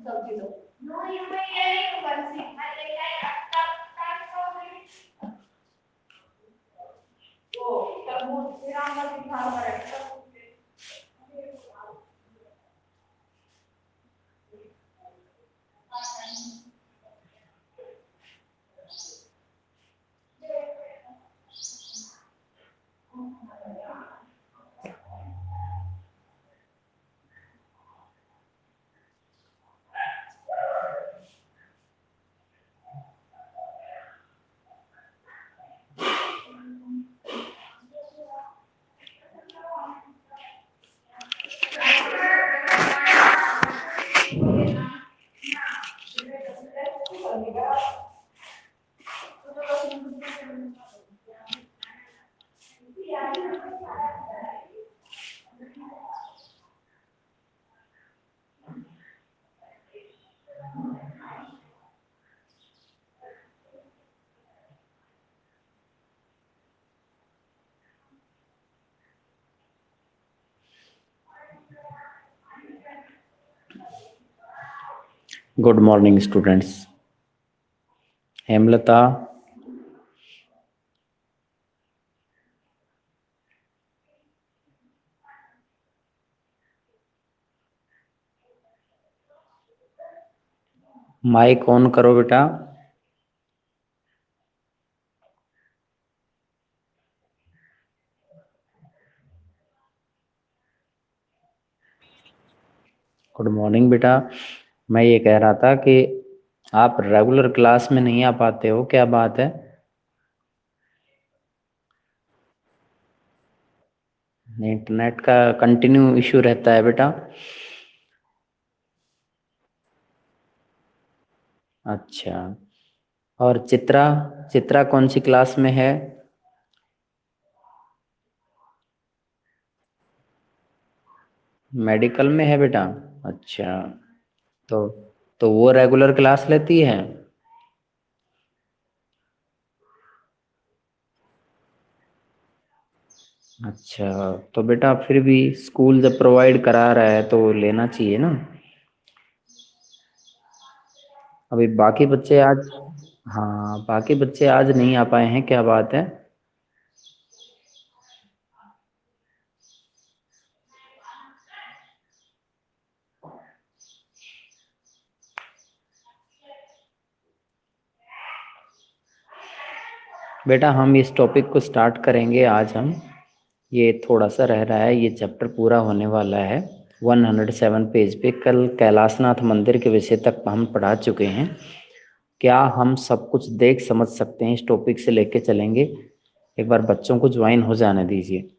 सब्जी दो। वो तरबूज फिर आम का दिखा रहा है। Good morning students. Hemlata, mic on करो बेटा। गुड मॉर्निंग बेटा। मैं ये कह रहा था कि आप रेगुलर क्लास में नहीं आ पाते हो, क्या बात है? इंटरनेट का कंटिन्यू इश्यू रहता है बेटा। अच्छा, और चित्रा, चित्रा कौन सी क्लास में है? मेडिकल में है बेटा। अच्छा, तो तो वो रेगुलर क्लास लेती है? अच्छा, तो बेटा फिर भी स्कूल जब प्रोवाइड करा रहा है तो लेना चाहिए ना। अभी बाकी बच्चे आज, हाँ बाकी बच्चे आज नहीं आ पाए हैं, क्या बात है? बेटा हम इस टॉपिक को स्टार्ट करेंगे आज हम। ये थोड़ा सा रह रहा है, ये चैप्टर पूरा होने वाला है 107 पेज पे। कल कैलाशनाथ मंदिर के विषय तक हम पढ़ा चुके हैं। क्या हम सब कुछ देख समझ सकते हैं? इस टॉपिक से लेके चलेंगे। एक बार बच्चों को ज्वाइन हो जाने दीजिए।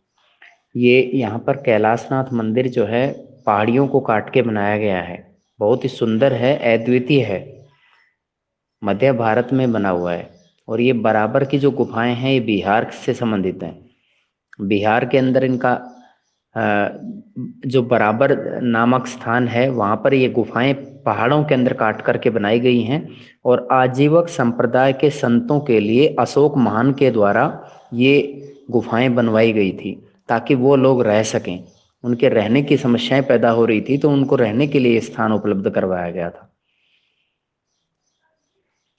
ये यहाँ पर कैलाशनाथ मंदिर जो है पहाड़ियों को काट के बनाया गया है। बहुत ही सुंदर है, अद्वितीय है, मध्य भारत में बना हुआ है। और ये बराबर की जो गुफाएं हैं ये बिहार से संबंधित हैं। बिहार के अंदर इनका जो बराबर नामक स्थान है वहाँ पर ये गुफाएं पहाड़ों के अंदर काट करके बनाई गई हैं। और आजीवक संप्रदाय के संतों के लिए अशोक महान के द्वारा ये गुफाएं बनवाई गई थी ताकि वो लोग रह सकें। उनके रहने की समस्याएं पैदा हो रही थी तो उनको रहने के लिए स्थान उपलब्ध करवाया गया था।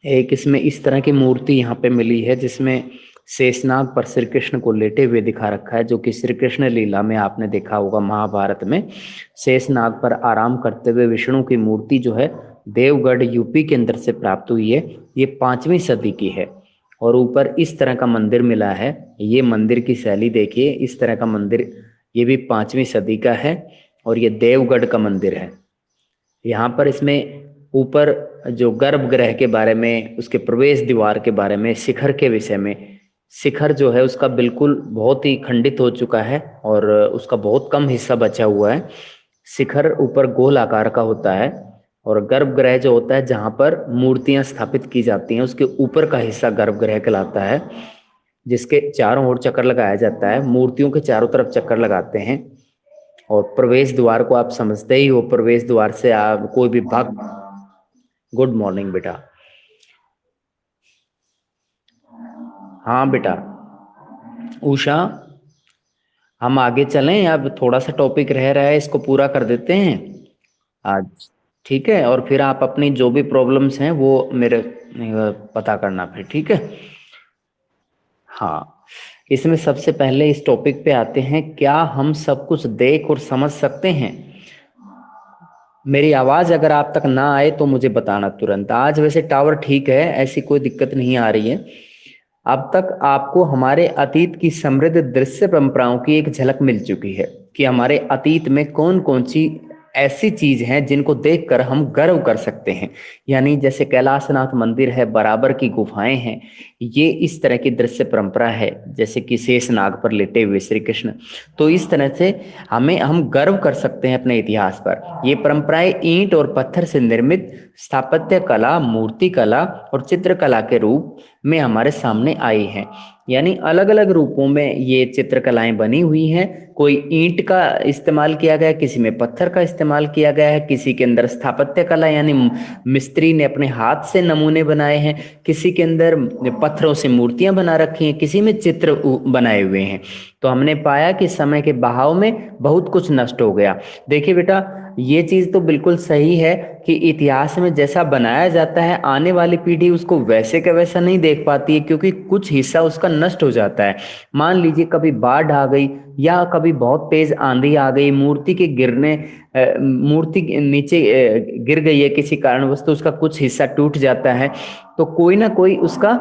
एक इसमें इस तरह की मूर्ति यहाँ पे मिली है जिसमें शेषनाग पर श्री कृष्ण को लेटे हुए दिखा रखा है, जो कि श्री कृष्ण लीला में आपने देखा होगा महाभारत में। शेषनाग पर आराम करते हुए विष्णु की मूर्ति जो है देवगढ़ यूपी के अंदर से प्राप्त हुई है। ये 5वीं सदी की है। और ऊपर इस तरह का मंदिर मिला है। ये मंदिर की शैली देखिए, इस तरह का मंदिर, ये भी 5वीं सदी का है। और ये देवगढ़ का मंदिर है। यहाँ पर इसमें ऊपर जो गर्भगृह के बारे में, उसके प्रवेश द्वार के बारे में, शिखर के विषय में, शिखर जो है उसका बिल्कुल बहुत ही खंडित हो चुका है और उसका बहुत कम हिस्सा बचा हुआ है। शिखर ऊपर गोल आकार का होता है और गर्भगृह जो होता है जहाँ पर मूर्तियां स्थापित की जाती हैं उसके ऊपर का हिस्सा गर्भगृह कहलाता है, जिसके चारों ओर चक्कर लगाया जाता है। मूर्तियों के चारों तरफ चक्कर लगाते हैं। और प्रवेश द्वार को आप समझते ही हो, प्रवेश द्वार से आप कोई भी भाग। गुड मॉर्निंग बेटा। हाँ बेटा। उषा, हम आगे चलें? अब थोड़ा सा टॉपिक रह रहा है, इसको पूरा कर देते हैं आज। ठीक है, और फिर आप अपनी जो भी प्रॉब्लम्स हैं वो मेरे पता करना फिर, ठीक है। हाँ, इसमें सबसे पहले इस टॉपिक पे आते हैं, क्या हम सब कुछ देख और समझ सकते हैं? मेरी आवाज अगर आप तक ना आए तो मुझे बताना तुरंत। आज वैसे टावर ठीक है, ऐसी कोई दिक्कत नहीं आ रही है। अब तक आपको हमारे अतीत की समृद्ध दृश्य परंपराओं की एक झलक मिल चुकी है कि हमारे अतीत में कौन कौन सी ऐसी चीज हैं जिनको देखकर हम गर्व कर सकते हैं। यानी जैसे कैलाशनाथ मंदिर है, बराबर की गुफाएं हैं, ये इस तरह की दृश्य परंपरा है। जैसे कि शेष नाग पर लेटे हुए श्री कृष्ण, तो इस तरह से हम गर्व कर सकते हैं अपने इतिहास पर। ये परंपराएं ईंट और पत्थर से निर्मित स्थापत्य कला, मूर्ति कला और चित्रकला के रूप में हमारे सामने आई हैं। यानी अलग अलग रूपों में ये चित्रकलाएं बनी हुई हैं। कोई ईंट का इस्तेमाल किया गया है, किसी में पत्थर का इस्तेमाल किया गया है, किसी के अंदर स्थापत्य कला यानी मिस्त्री ने अपने हाथ से नमूने बनाए हैं, किसी के अंदर पत्थरों से मूर्तियां बना रखी हैं, किसी में चित्र बनाए हुए हैं। तो हमने पाया कि समय के बहाव में बहुत कुछ नष्ट हो गया। देखिए बेटा, ये चीज तो बिल्कुल सही है कि इतिहास में जैसा बनाया जाता है आने वाली पीढ़ी उसको वैसे का वैसा नहीं देख पाती है, क्योंकि कुछ हिस्सा उसका नष्ट हो जाता है। मान लीजिए कभी बाढ़ आ गई या कभी बहुत तेज आंधी आ गई, मूर्ति के गिरने मूर्ति नीचे गिर गई है किसी कारणवश, तो उसका कुछ हिस्सा टूट जाता है, तो कोई ना कोई उसका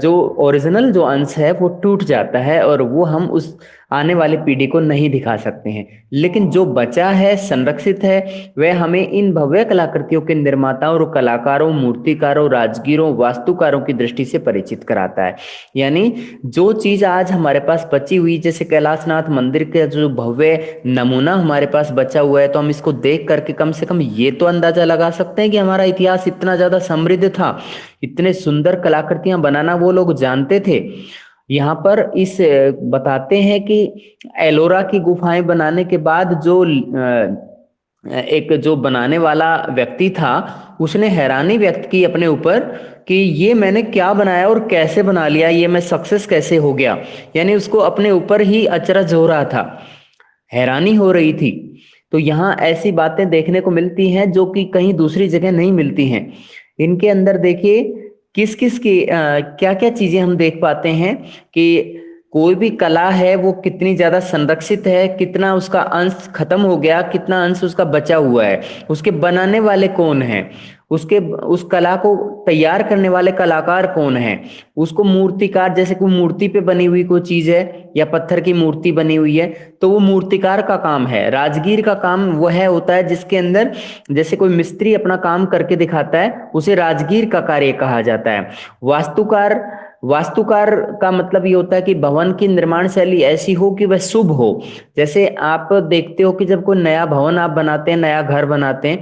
जो ओरिजिनल जो अंश है वो टूट जाता है और वो हम उस आने वाली पीढ़ी को नहीं दिखा सकते हैं। लेकिन जो बचा है, संरक्षित है, वह हमें इन भव्य कलाकृतियों के निर्माताओं और कलाकारों, मूर्तिकारों, राजगीरों, वास्तुकारों की दृष्टि से परिचित कराता है। यानी जो चीज आज हमारे पास बची हुई, जैसे कैलाशनाथ मंदिर का जो भव्य नमूना हमारे पास बचा हुआ है, तो हम इसको देख करके कम से कम ये तो अंदाजा लगा सकते हैं कि हमारा इतिहास इतना ज्यादा समृद्ध था, इतने सुंदर कलाकृतियां बनाना वो लोग जानते थे। यहाँ पर इस बताते हैं कि एलोरा की गुफाएं बनाने के बाद जो एक जो बनाने वाला व्यक्ति था, उसने हैरानी व्यक्त की अपने ऊपर कि ये मैंने क्या बनाया और कैसे बना लिया, ये मैं सक्सेस कैसे हो गया। यानी उसको अपने ऊपर ही अचरज हो रहा था, हैरानी हो रही थी। तो यहाँ ऐसी बातें देखने को मिलती हैं जो कि कहीं दूसरी जगह नहीं मिलती हैं। इनके अंदर देखिए किस किस की क्या क्या चीजें हम देख पाते हैं कि कोई भी कला है वो कितनी ज्यादा संरक्षित है, कितना उसका अंश खत्म हो गया, कितना अंश उसका बचा हुआ है, उसके बनाने वाले कौन हैं, उसके उस कला को तैयार करने वाले कलाकार कौन हैं, उसको मूर्तिकार, जैसे कोई मूर्ति पे बनी हुई कोई चीज है या पत्थर की मूर्ति बनी हुई है, तो वो मूर्तिकार का काम है। राजगीर का काम वह होता है जिसके अंदर जैसे कोई मिस्त्री अपना काम करके दिखाता है, उसे राजगीर का कार्य कहा जाता है। वास्तुकार का मतलब ये होता है कि भवन की निर्माण शैली ऐसी हो कि वह शुभ हो। जैसे आप देखते हो कि जब कोई नया भवन आप बनाते हैं, नया घर बनाते हैं,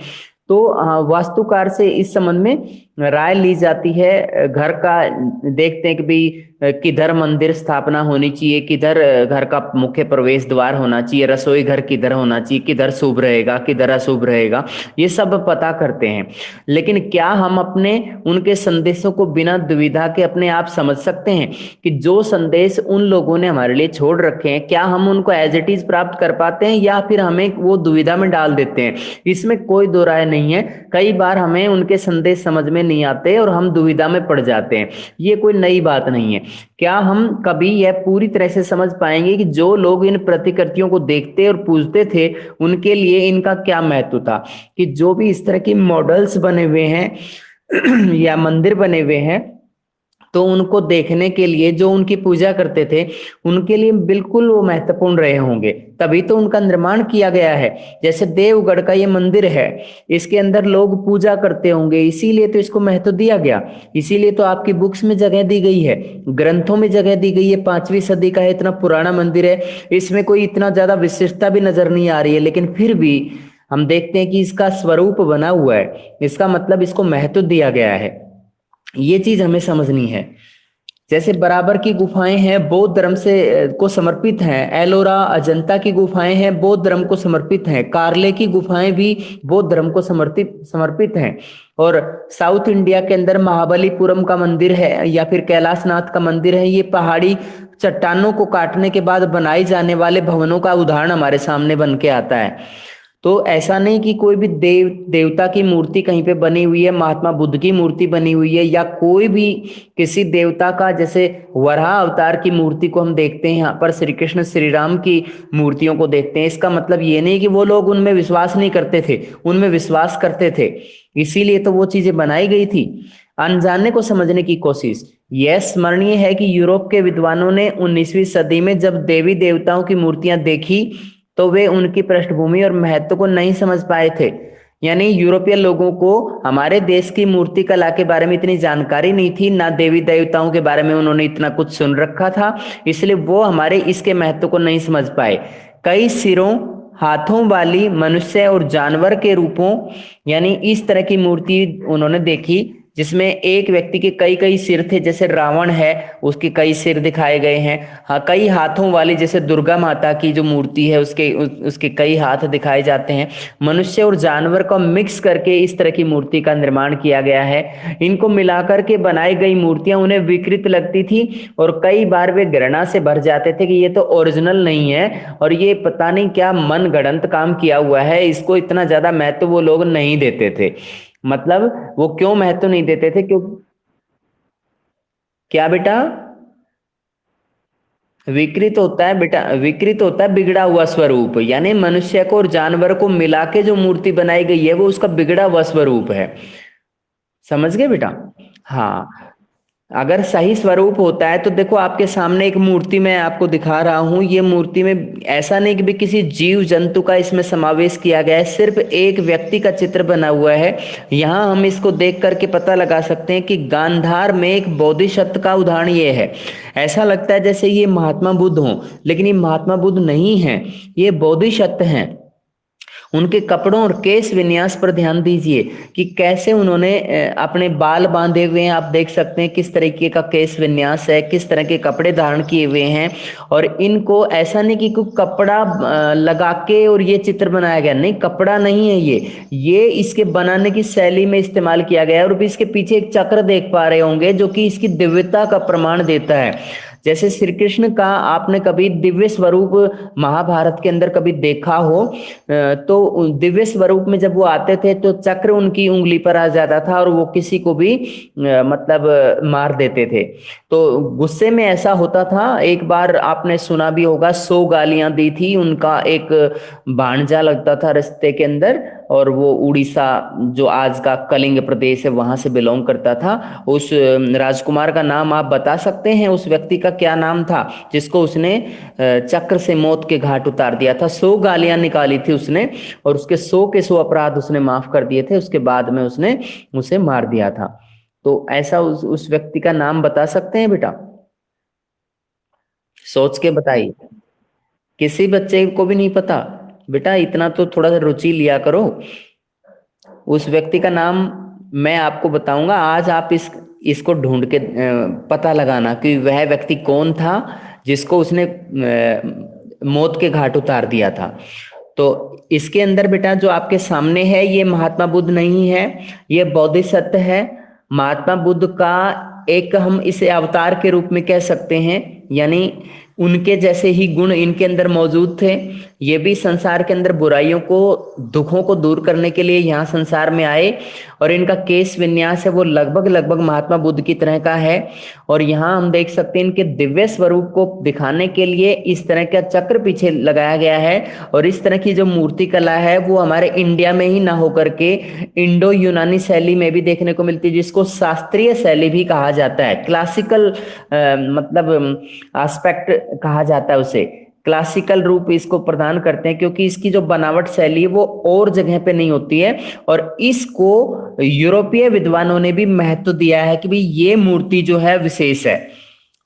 तो वास्तुकार से इस संबंध में राय ली जाती है। घर का देखते हैं कि भाई किधर मंदिर स्थापना होनी चाहिए, किधर घर का मुख्य प्रवेश द्वार होना चाहिए, रसोई घर किधर होना चाहिए, किधर शुभ रहेगा, किधर अशुभ रहेगा, ये सब पता करते हैं। लेकिन क्या हम अपने उनके संदेशों को बिना दुविधा के अपने आप समझ सकते हैं कि जो संदेश उन लोगों ने हमारे लिए छोड़ रखे हैं, क्या हम उनको एज इट इज प्राप्त कर पाते हैं या फिर हमें वो दुविधा में डाल देते हैं? इसमें कोई दो राय नहीं है। कई बार हमें उनके संदेश समझ में नहीं आते और हम दुविधा में पड़ जाते हैं। ये कोई नई बात नहीं है। क्या हम कभी यह पूरी तरह से समझ पाएंगे कि जो लोग इन प्रतिकृतियों को देखते और पूजते थे उनके लिए इनका क्या महत्व था? कि जो भी इस तरह के मॉडल्स बने हुए हैं या मंदिर बने हुए हैं, तो उनको देखने के लिए जो उनकी पूजा करते थे उनके लिए बिल्कुल वो महत्वपूर्ण रहे होंगे, तभी तो उनका निर्माण किया गया है। जैसे देवगढ़ का ये मंदिर है, इसके अंदर लोग पूजा करते होंगे, इसीलिए तो इसको महत्व दिया गया, इसीलिए तो आपकी बुक्स में जगह दी गई है, ग्रंथों में जगह दी गई है। 5वीं सदी का है, इतना पुराना मंदिर है, इसमें कोई इतना ज्यादा विशेषता भी नजर नहीं आ रही है, लेकिन फिर भी हम देखते हैं कि इसका स्वरूप बना हुआ है, इसका मतलब इसको महत्व दिया गया है। ये चीज हमें समझनी है। जैसे बराबर की गुफाएं हैं, बौद्ध धर्म से को समर्पित हैं। एलोरा, अजंता की गुफाएं हैं, बौद्ध धर्म को समर्पित हैं। कार्ले की गुफाएं भी बौद्ध धर्म को समर्पित हैं। और साउथ इंडिया के अंदर महाबलीपुरम का मंदिर है या फिर कैलाशनाथ का मंदिर है, ये पहाड़ी चट्टानों को काटने के बाद बनाए जाने वाले भवनों का उदाहरण हमारे सामने बन के आता है। तो ऐसा नहीं कि कोई भी देवता की मूर्ति कहीं पे बनी हुई है, महात्मा बुद्ध की मूर्ति बनी हुई है, या कोई भी किसी देवता का, जैसे वराह अवतार की मूर्ति को हम देखते हैं यहाँ पर, श्री कृष्ण श्री राम की मूर्तियों को देखते हैं, इसका मतलब ये नहीं कि वो लोग उनमें विश्वास नहीं करते थे, उनमें विश्वास करते थे, इसीलिए तो वो चीजें बनाई गई थी। अनजाने को समझने की कोशिश। यह स्मरणीय है कि यूरोप के विद्वानों ने 19वीं सदी में जब देवी देवताओं की मूर्तियां देखी तो वे उनकी पृष्ठभूमि और महत्व को नहीं समझ पाए थे। यानी यूरोपीय लोगों को हमारे देश की मूर्ति कला के बारे में इतनी जानकारी नहीं थी, ना देवी देवताओं के बारे में उन्होंने इतना कुछ सुन रखा था, इसलिए वो हमारे इसके महत्व को नहीं समझ पाए। कई सिरों, हाथों वाली मनुष्य और जानवर के रूपों, यानी इस तरह की मूर्ति उन्होंने देखी जिसमें एक व्यक्ति के कई कई सिर थे, जैसे रावण है उसके कई सिर दिखाए गए हैं। हाँ, कई हाथों वाली, जैसे दुर्गा माता की जो मूर्ति है उसके कई हाथ दिखाए जाते हैं। मनुष्य और जानवर को मिक्स करके इस तरह की मूर्ति का निर्माण किया गया है। इनको मिलाकर के बनाई गई मूर्तियां उन्हें विकृत लगती थी और कई बार वे घृणा से भर जाते थे कि ये तो ओरिजिनल नहीं है और ये पता नहीं क्या मन गढ़ंत काम किया हुआ है, इसको इतना ज्यादा महत्व वो लोग नहीं देते थे। मतलब वो क्यों महत्व नहीं देते थे? क्यों? क्या बेटा? विकृत होता है बेटा, विकृत होता है बिगड़ा हुआ स्वरूप, यानी मनुष्य को और जानवर को मिला के जो मूर्ति बनाई गई है वो उसका बिगड़ा हुआ स्वरूप है। समझ गए बेटा? हाँ, अगर सही स्वरूप होता है तो देखो आपके सामने एक मूर्ति मैं आपको दिखा रहा हूं। ये मूर्ति में ऐसा नहीं कि भी किसी जीव जंतु का इसमें समावेश किया गया है, सिर्फ एक व्यक्ति का चित्र बना हुआ है। यहां हम इसको देख करके पता लगा सकते हैं कि गांधार में एक बोधिसत्व का उदाहरण ये है। ऐसा लगता है जैसे ये महात्मा बुद्ध हों, लेकिन ये महात्मा बुद्ध नहीं है, ये बोधिसत्व हैं। उनके कपड़ों और केश विन्यास पर ध्यान दीजिए कि कैसे उन्होंने अपने बाल बांधे हुए हैं। आप देख सकते हैं किस तरीके का केश विन्यास है, किस तरह के कपड़े धारण किए हुए हैं। और इनको ऐसा नहीं कि कोई कपड़ा लगा के और ये चित्र बनाया गया, नहीं, कपड़ा नहीं है ये इसके बनाने की शैली में इस्तेमाल किया गया है। और इसके पीछे एक चक्र देख पा रहे होंगे जो कि इसकी दिव्यता का प्रमाण देता है। जैसे श्री कृष्ण का आपने कभी दिव्य स्वरूप महाभारत के अंदर कभी देखा हो तो दिव्य स्वरूप में जब वो आते थे तो चक्र उनकी उंगली पर आ जाता था और वो किसी को भी मतलब मार देते थे। तो गुस्से में ऐसा होता था। एक बार आपने सुना भी होगा, 100 गालियां दी थी। उनका एक भांजा लगता था रास्ते के अंदर और वो उड़ीसा, जो आज का कलिंग प्रदेश है, वहां से बिलोंग करता था। उस राजकुमार का नाम आप बता सकते हैं? उस व्यक्ति का क्या नाम था जिसको उसने चक्र से मौत के घाट उतार दिया था? 100 गालियां निकाली थी उसने और उसके 100 के 100 अपराध उसने माफ कर दिए थे। उसके बाद में उसने उसे मार दिया था। तो ऐसा उस व्यक्ति का नाम बता सकते हैं बेटा? सोच के बताइए। किसी बच्चे को भी नहीं पता? बेटा इतना तो थोड़ा सा रुचि लिया करो। उस व्यक्ति का नाम मैं आपको बताऊंगा, आज आप इसको ढूंढ के पता लगाना कि वह व्यक्ति कौन था जिसको उसने मौत के घाट उतार दिया था। तो इसके अंदर बेटा जो आपके सामने है ये महात्मा बुद्ध नहीं है, ये बोधिसत्व है। महात्मा बुद्ध का एक हम इसे अवतार के रूप में कह सकते हैं, यानी उनके जैसे ही गुण इनके अंदर मौजूद थे। ये भी संसार के अंदर बुराइयों को, दुखों को दूर करने के लिए यहाँ संसार में आए। और इनका केश विन्यास है वो लगभग महात्मा बुद्ध की तरह का है। और यहाँ हम देख सकते हैं इनके दिव्य स्वरूप को दिखाने के लिए इस तरह का चक्र पीछे लगाया गया है। और इस तरह की जो मूर्ति कला है वो हमारे इंडिया में ही ना होकर के इंडो यूनानी शैली में भी देखने को मिलती है, जिसको शास्त्रीय शैली भी कहा जाता है। क्लासिकल मतलब एस्पेक्ट कहा जाता है, उसे क्लासिकल रूप इसको प्रदान करते हैं, क्योंकि इसकी जो बनावट शैली है वो और जगह पे नहीं होती है। और इसको यूरोपीय विद्वानों ने भी महत्व दिया है कि भाई ये मूर्ति जो है विशेष है।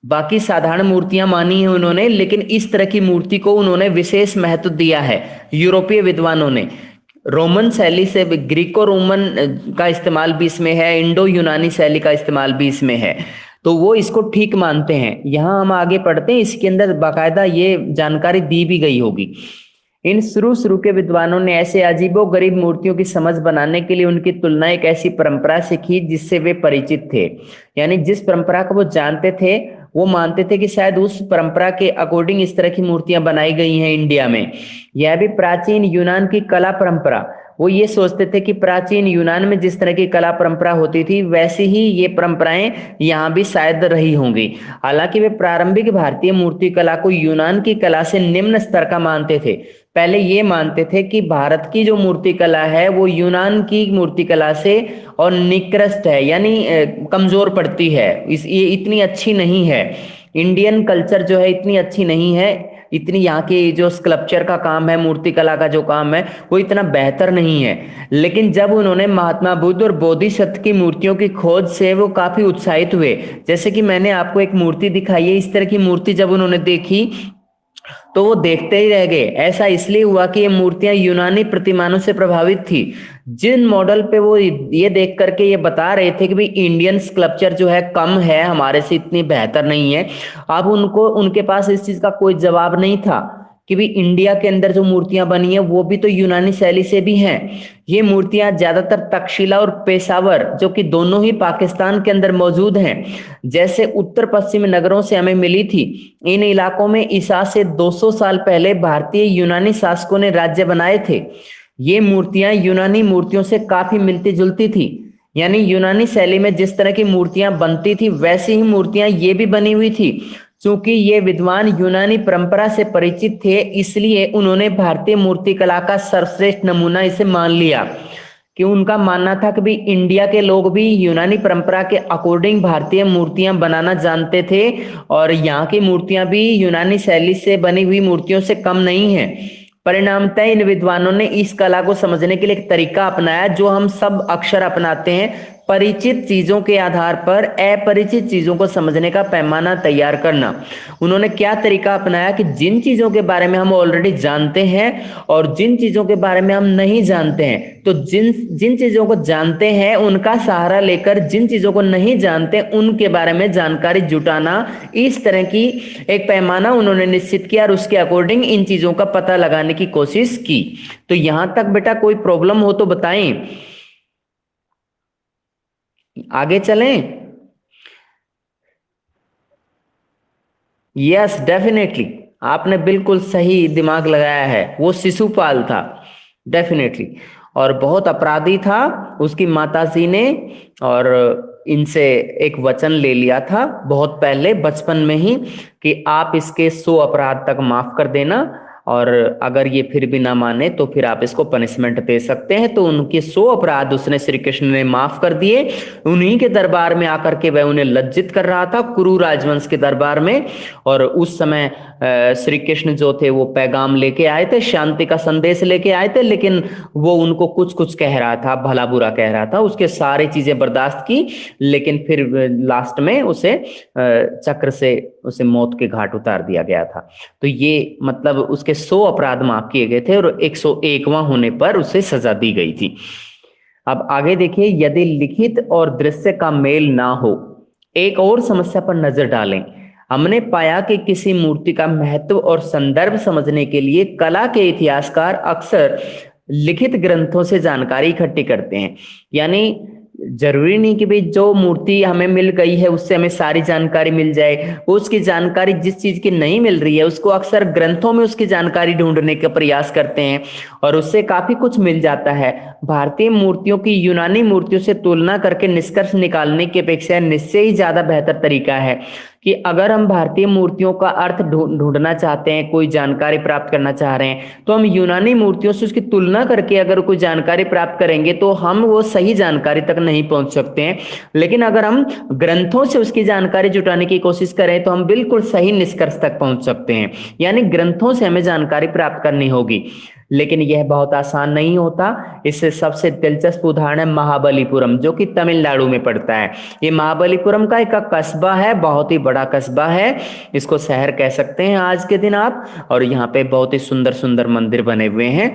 बाकी साधारण मूर्तियां मानी है उन्होंने, लेकिन इस तरह की मूर्ति को उन्होंने विशेष महत्व दिया है यूरोपीय विद्वानों ने। रोमन शैली से ग्रीको रोमन का इस्तेमाल भी इसमें है, इंडो यूनानी शैली का इस्तेमाल भी इसमें है, तो वो इसको ठीक मानते हैं। यहाँ हम आगे पढ़ते हैं, इसके अंदर बाकायदा ये जानकारी दी भी गई होगी। इन शुरू के विद्वानों ने ऐसे अजीबो गरीब मूर्तियों की समझ बनाने के लिए उनकी तुलना एक ऐसी परंपरा से की जिससे वे परिचित थे। यानी जिस परंपरा को वो जानते थे वो मानते थे कि शायद उस परंपरा के अकॉर्डिंग इस तरह की मूर्तियां बनाई गई हैं इंडिया में। यह भी प्राचीन यूनान की कला परंपरा, वो ये सोचते थे कि प्राचीन यूनान में जिस तरह की कला परंपरा होती थी वैसी ही ये परंपराएं यहाँ भी शायद रही होंगी। हालांकि वे प्रारंभिक भारतीय मूर्ति कला को यूनान की कला से निम्न स्तर का मानते थे। पहले ये मानते थे कि भारत की जो मूर्ति कला है वो यूनान की मूर्ति कला से और निकृष्ट है, यानी कमजोर पड़ती है, ये इतनी अच्छी नहीं है। इंडियन कल्चर जो है इतनी अच्छी नहीं है, इतनी यहाँ की जो स्कल्पचर का काम है, मूर्ति कला का जो काम है वो इतना बेहतर नहीं है। लेकिन जब उन्होंने महात्मा बुद्ध और बोधिसत्व की मूर्तियों की खोज से वो काफी उत्साहित हुए। जैसे कि मैंने आपको एक मूर्ति दिखाई है, इस तरह की मूर्ति जब उन्होंने देखी तो वो देखते ही रह गए। ऐसा इसलिए हुआ कि ये मूर्तियां यूनानी प्रतिमानों से प्रभावित थी, जिन मॉडल पे वो ये देख करके ये बता रहे थे कि भाई इंडियन स्कल्पचर जो है कम है, हमारे से इतनी बेहतर नहीं है। अब उनके पास इस चीज का कोई जवाब नहीं था कि भाई इंडिया के अंदर जो मूर्तियां बनी है वो भी तो यूनानी शैली से भी हैं। ये मूर्तियां ज्यादातर तक्षशिला और पेशावर, जो कि दोनों ही पाकिस्तान के अंदर मौजूद हैं, जैसे उत्तर पश्चिमी नगरों से हमें मिली थी। इन इलाकों में ईसा से 200 साल पहले भारतीय यूनानी शासकों ने राज्य बनाए थे। ये मूर्तियां यूनानी मूर्तियों से काफी मिलती जुलती थी, यानी यूनानी शैली में जिस तरह की मूर्तियां बनती थी वैसी ही मूर्तियां ये भी बनी हुई थी। चूंकि ये विद्वान यूनानी परंपरा से परिचित थे, इसलिए उन्होंने भारतीय मूर्ति कला का सर्वश्रेष्ठ नमूना इसे मान लिया। कि उनका मानना था कि भाई इंडिया के लोग भी यूनानी परंपरा के अकॉर्डिंग भारतीय मूर्तियां बनाना जानते थे, और यहाँ की मूर्तियां भी यूनानी शैली से बनी हुई मूर्तियों से कम नहीं है। परिणामतः इन विद्वानों ने इस कला को समझने के लिए एक तरीका अपनाया जो हम सब अक्सर अपनाते हैं, परिचित चीजों के आधार पर अपरिचित चीजों को समझने का पैमाना तैयार करना। उन्होंने क्या तरीका अपनाया कि जिन चीजों के बारे में हम ऑलरेडी जानते हैं और जिन चीजों के बारे में हम नहीं जानते हैं, तो जिन चीजों को जानते हैं उनका सहारा लेकर जिन चीजों को नहीं जानते उनके बारे में जानकारी जुटाना, इस तरह की एक पैमाना उन्होंने निश्चित किया और उसके अकॉर्डिंग इन चीजों का पता लगाने की कोशिश की। तो यहां तक बेटा कोई प्रॉब्लम हो तो बताएं, आगे चलें। यस डेफिनेटली, आपने बिल्कुल सही दिमाग लगाया है, वो शिशुपाल था डेफिनेटली, और बहुत अपराधी था। उसकी माताजी ने और इनसे एक वचन ले लिया था बहुत पहले बचपन में ही कि आप इसके 100 अपराध तक माफ कर देना, और अगर ये फिर भी ना माने तो फिर आप इसको पनिशमेंट दे सकते हैं। तो उनके 100 अपराध उसने श्री कृष्ण ने माफ कर दिए। उन्हीं के दरबार में आकर के वह उन्हें लज्जित कर रहा था, कुरु राजवंश के दरबार में। और उस समय श्री कृष्ण जो थे वो पैगाम लेके आए थे, शांति का संदेश लेके आए थे, लेकिन वो उनको कुछ कुछ कह रहा था, भला बुरा कह रहा था। उसके सारी चीजें बर्दाश्त की, लेकिन फिर लास्ट में उसे चक्र से उसे मौत के घाट उतार दिया गया था। तो ये मतलब उसके 100 अपराध माफ किए गए थे और 101वां होने पर उसे सजा दी गई थी। अब आगे देखिए, यदि लिखित और दृश्य का मेल ना हो, एक और समस्या पर नजर डालें। हमने पाया कि किसी मूर्ति का महत्व और संदर्भ समझने के लिए कला के इतिहासकार अक्सर लिखित ग्रंथों से जानकारी इकट्ठी करते हैं। यानी जरूरी नहीं कि भाई जो मूर्ति हमें मिल गई है उससे हमें सारी जानकारी मिल जाए। उसकी जानकारी जिस चीज की नहीं मिल रही है उसको अक्सर ग्रंथों में उसकी जानकारी ढूंढने का प्रयास करते हैं और उससे काफी कुछ मिल जाता है। भारतीय मूर्तियों की यूनानी मूर्तियों से तुलना करके निष्कर्ष निकालने की अपेक्षा निश्चय ही ज्यादा बेहतर तरीका है कि अगर हम भारतीय मूर्तियों का अर्थ ढूंढना चाहते हैं, कोई जानकारी प्राप्त करना चाह रहे हैं, तो हम यूनानी मूर्तियों से उसकी तुलना करके अगर कोई जानकारी प्राप्त करेंगे तो हम वो सही जानकारी तक नहीं पहुंच सकते हैं। लेकिन अगर हम ग्रंथों से उसकी जानकारी जुटाने की कोशिश करें तो हम बिल्कुल सही निष्कर्ष तक पहुंच सकते हैं। यानी ग्रंथों से हमें जानकारी प्राप्त करनी होगी, लेकिन यह बहुत आसान नहीं होता। इससे सबसे दिलचस्प उदाहरण है महाबलीपुरम, जो कि तमिलनाडु में पड़ता है। ये महाबलीपुरम का एक कस्बा है, बहुत ही बड़ा कस्बा है, इसको शहर कह सकते हैं आज के दिन आप। और यहाँ पे बहुत ही सुंदर सुंदर मंदिर बने हुए हैं,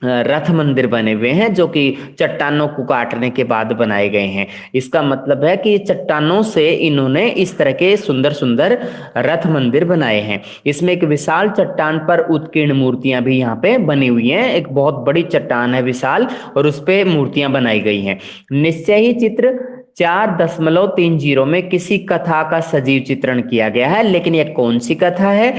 रथ मंदिर बने हुए हैं जो कि चट्टानों को काटने के बाद बनाए गए हैं। इसका मतलब है कि चट्टानों से इन्होंने इस तरह के सुंदर सुंदर रथ मंदिर बनाए हैं। इसमें एक विशाल चट्टान पर उत्कीर्ण मूर्तियां भी यहाँ पे बनी हुई हैं। एक बहुत बड़ी चट्टान है विशाल, और उस पे मूर्तियां बनाई गई हैं। निश्चय ही 4.30 में किसी कथा का सजीव चित्रण किया गया है। लेकिन यह कौन सी कथा है?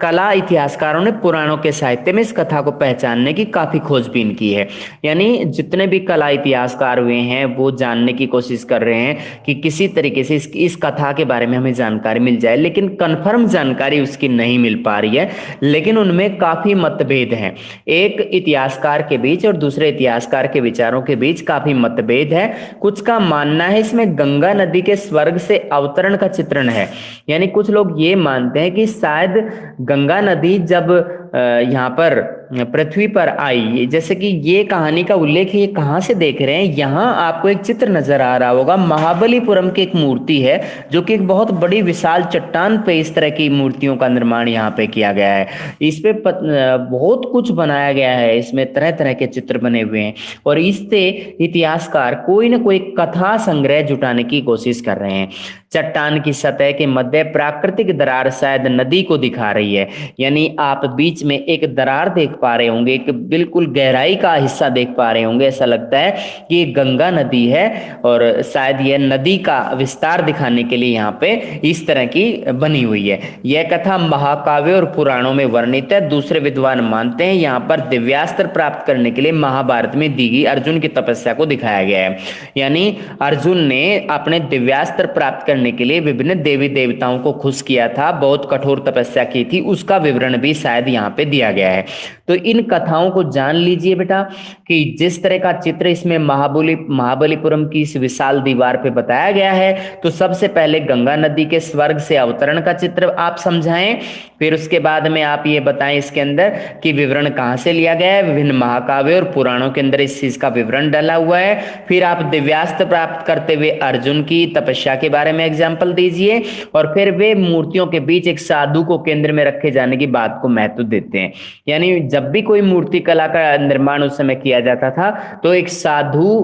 कला इतिहासकारों ने पुराणों के साहित्य में इस कथा को पहचानने की काफी खोजबीन की है। यानी जितने भी कला इतिहासकार हुए हैं वो जानने की कोशिश कर रहे हैं कि किसी तरीके से इस कथा के बारे में हमें जानकारी मिल जाए, लेकिन कंफर्म जानकारी उसकी नहीं मिल पा रही है। लेकिन उनमें काफी मतभेद हैं। एक इतिहासकार के बीच और दूसरे इतिहासकार के विचारों के बीच काफी मतभेद है। कुछ का मानना है इसमें गंगा नदी के स्वर्ग से अवतरण का चित्रण है। यानी कुछ लोग ये मानते हैं कि शायद गंगा नदी जब यहाँ पर पृथ्वी पर आई, जैसे कि ये कहानी का उल्लेख ये कहाँ से देख रहे हैं, यहाँ आपको एक चित्र नजर आ रहा होगा। महाबलीपुरम की एक मूर्ति है जो कि एक बहुत बड़ी विशाल चट्टान पे इस तरह की मूर्तियों का निर्माण यहाँ पे किया गया है। इस पे बहुत कुछ बनाया गया है, इसमें तरह तरह के चित्र बने हुए हैं और इससे इतिहासकार कोई ना कोई कथा संग्रह जुटाने की कोशिश कर रहे हैं। चट्टान की सतह के मध्य प्राकृतिक दरार शायद नदी को दिखा रही है। यानी आप बीच में एक दरार देख पा रहे होंगे, एक बिल्कुल गहराई का हिस्सा देख पा रहे होंगे। ऐसा लगता है कि ये गंगा नदी है और शायद यह नदी का विस्तार दिखाने के लिए यहाँ पे इस तरह की बनी हुई है। यह कथा महाकाव्य और पुराणों में वर्णित है। दूसरे विद्वान मानते हैं यहाँ पर दिव्यास्त्र प्राप्त करने के लिए महाभारत में दी गई अर्जुन की तपस्या को दिखाया गया है। यानी अर्जुन ने अपने दिव्यास्त्र प्राप्त करने के लिए विभिन्न देवी देवताओं को खुश किया था, बहुत कठोर तपस्या की थी, उसका विवरण भी शायद यहाँ पे दिया गया है। तो इन कथाओं को जान लीजिए बेटा कि जिस तरह का चित्र इसमें महाबलीपुरम की इस विशाल दीवार पे बताया गया है, तो सबसे पहले गंगा नदी के स्वर्ग से अवतरण का चित्र आप समझाएं, फिर उसके बाद में आप ये बताएं इसके अंदर कि विवरण कहाँ से लिया गया है। विभिन्न महाकाव्य और पुराणों के अंदर इस चीज का विवरण डाला हुआ है। फिर आप दिव्यास्त्र प्राप्त करते हुए अर्जुन की तपस्या के बारे में एग्जाम्पल दीजिए और फिर वे मूर्तियों के बीच एक साधु को केंद्र में रखे जाने की बात को महत्व देते हैं। यानी जब भी कोई मूर्ति कला का निर्माण उस समय किया जाता था तो एक साधु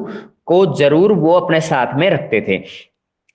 को जरूर वो अपने साथ में रखते थे।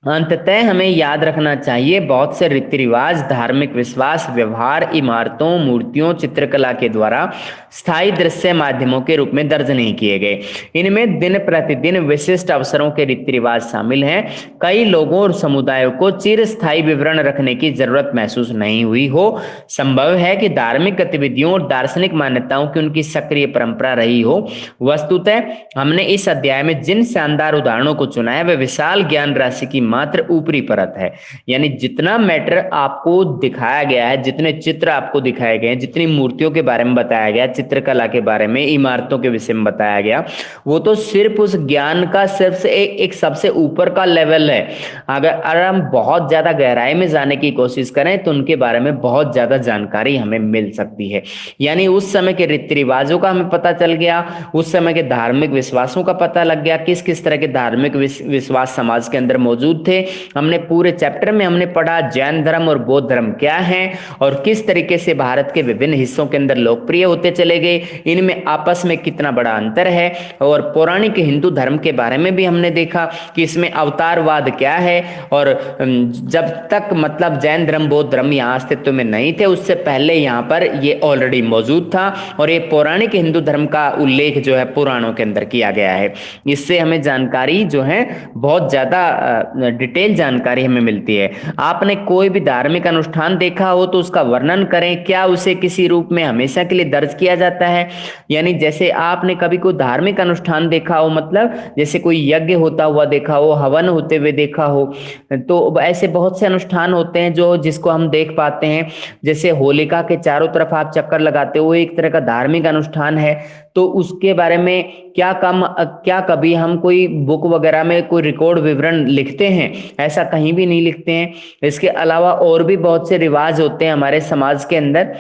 अंततः हमें याद रखना चाहिए बहुत से रीति रिवाज, धार्मिक विश्वास, व्यवहार इमारतों, मूर्तियों, चित्रकला के द्वारा स्थायी दृश्य माध्यमों के रूप में दर्ज नहीं किए गए। इनमें दिन प्रतिदिन विशिष्ट अवसरों के रीति रिवाज शामिल हैं। कई लोगों और समुदायों को चिरस्थायी विवरण रखने की जरूरत महसूस नहीं हुई हो। संभव है कि धार्मिक गतिविधियों और दार्शनिक मान्यताओं की उनकी सक्रिय परंपरा रही हो। वस्तुतः हमने इस अध्याय में जिन शानदार उदाहरणों को चुना है वह विशाल ज्ञान राशि की मात्र ऊपरी परत है। यानी जितना मैटर आपको दिखाया गया है, जितने चित्र आपको दिखाए गए हैं, जितनी मूर्तियों के बारे में बताया गया, चित्रकला के बारे में, इमारतों के विषय में बताया गया, वो तो सिर्फ उस ज्ञान का सिर्फ से एक सबसे ऊपर का लेवल है। अगर हम बहुत ज्यादा गहराई में जाने की कोशिश करें तो उनके बारे में बहुत ज्यादा जानकारी हमें मिल सकती है। यानी उस समय के रीति रिवाजों का हमें पता चल गया, उस समय के धार्मिक विश्वासों का पता लग गया, किस किस तरह के धार्मिक विश्वास समाज के अंदर मौजूद थे। हमने पूरे चैप्टर में हमने पढ़ा जैन धर्म और बौद्ध धर्म क्या है और किस तरीके से भारत के विभिन्न हिस्सों के अंदर लोकप्रिय होते चले गए, इनमें आपस में कितना बड़ा अंतर है। और पौराणिक हिंदू धर्म के बारे में भी हमने देखा कि इसमें अवतारवाद क्या है और जब तक मतलब जैन धर्म बौद्ध धर्म यहाँ अस्तित्व में नहीं थे उससे पहले यहाँ पर ये ऑलरेडी मौजूद था और ये पौराणिक हिंदू धर्म का उल्लेख जो है पुराणों के अंदर किया गया है। इससे हमें जानकारी जो है बहुत ज्यादा डिटेल जानकारी हमें मिलती है। आपने कोई भी धार्मिक अनुष्ठान देखा हो तो उसका वर्णन करें, क्या उसे किसी रूप में हमेशा के लिए दर्ज किया जाता है। यानी जैसे आपने कभी कोई धार्मिक अनुष्ठान देखा हो, मतलब जैसे कोई यज्ञ होता हुआ देखा हो, हवन होते हुए देखा हो, तो ऐसे बहुत से अनुष्ठान होते हैं जो जिसको हम देख पाते हैं। जैसे होलिका के चारों तरफ आप चक्कर लगाते हो, एक तरह का धार्मिक अनुष्ठान है। तो उसके बारे में क्या कभी हम कोई बुक वगैरह में कोई रिकॉर्ड विवरण लिखते हैं? ऐसा कहीं भी नहीं लिखते हैं। इसके अलावा और भी बहुत से रिवाज होते हैं हमारे समाज के अंदर,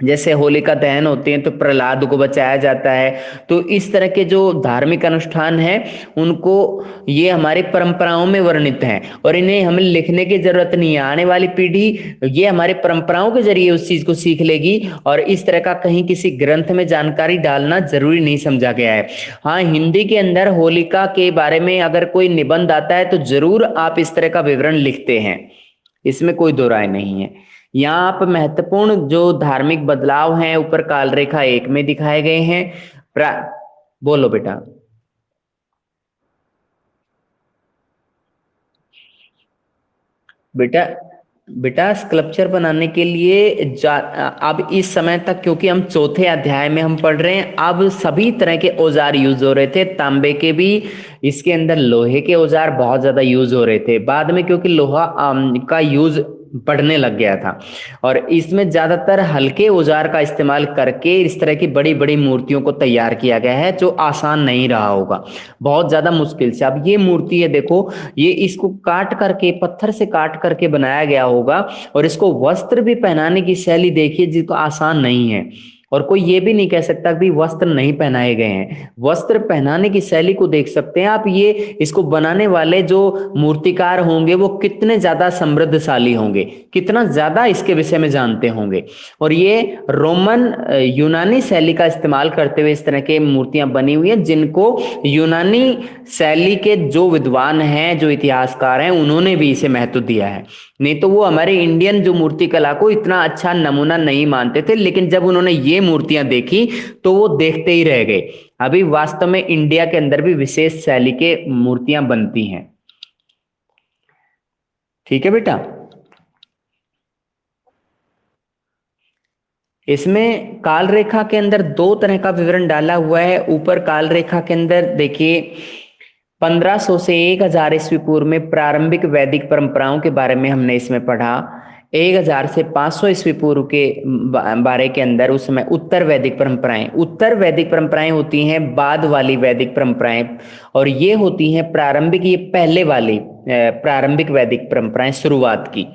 जैसे होलिका दहन होते हैं तो प्रहलाद को बचाया जाता है। तो इस तरह के जो धार्मिक अनुष्ठान हैं उनको ये हमारी परंपराओं में वर्णित हैं और इन्हें हमें लिखने की जरूरत नहीं है। आने वाली पीढ़ी ये हमारी परंपराओं के जरिए उस चीज को सीख लेगी और इस तरह का कहीं किसी ग्रंथ में जानकारी डालना जरूरी नहीं समझा गया है। हाँ, हिंदी के अंदर होलिका के बारे में अगर कोई निबंध आता है तो जरूर आप इस तरह का विवरण लिखते हैं, इसमें कोई दो राय नहीं है। यहाँ आप महत्वपूर्ण जो धार्मिक बदलाव हैं ऊपर काल रेखा 1 में दिखाए गए हैं। बोलो बेटा। बेटा बेटा स्कल्पचर बनाने के लिए अब इस समय तक, क्योंकि हम चौथे अध्याय में हम पढ़ रहे हैं, अब सभी तरह के औजार यूज हो रहे थे, तांबे के भी, इसके अंदर लोहे के औजार बहुत ज्यादा यूज हो रहे थे। बाद में क्योंकि लोहा का यूज बढ़ने लग गया था और इसमें ज्यादातर हल्के औजार का इस्तेमाल करके इस तरह की बड़ी बड़ी मूर्तियों को तैयार किया गया है, जो आसान नहीं रहा होगा, बहुत ज्यादा मुश्किल से। अब ये मूर्ति है, देखो, ये इसको काट करके, पत्थर से काट करके बनाया गया होगा और इसको वस्त्र भी पहनाने की शैली देखिए, जिसको आसान नहीं है। और कोई ये भी नहीं कह सकता कि वस्त्र नहीं पहनाए गए हैं, वस्त्र पहनाने की शैली को देख सकते हैं आप। ये इसको बनाने वाले जो मूर्तिकार होंगे वो कितने ज्यादा समृद्धशाली होंगे, कितना ज्यादा इसके विषय में जानते होंगे। और ये रोमन यूनानी शैली का इस्तेमाल करते हुए इस तरह के मूर्तियां बनी हुई हैं, जिनको यूनानी शैली के जो विद्वान हैं, जो इतिहासकार हैं, उन्होंने भी इसे महत्व दिया है। नहीं तो वो हमारे इंडियन जो मूर्ति कला को इतना अच्छा नमूना नहीं मानते थे, लेकिन जब उन्होंने ये मूर्तियां देखी तो वो देखते ही रह गए। अभी वास्तव में इंडिया के अंदर भी विशेष शैली के मूर्तियां बनती हैं। ठीक है बेटा, इसमें काल रेखा के अंदर दो तरह का विवरण डाला हुआ है। ऊपर काल रेखा के अंदर देखिए 1500 से 1000 ईस्वी पूर्व में प्रारंभिक वैदिक परंपराओं के बारे में हमने इसमें पढ़ा। 1000 से 500 ईस्वी पूर्व के बारे के अंदर उस समय उत्तर वैदिक परंपराएं होती हैं, बाद वाली वैदिक परंपराएं, और ये होती हैं प्रारंभिक, ये पहले वाली प्रारंभिक वैदिक परंपराएं शुरुआत की।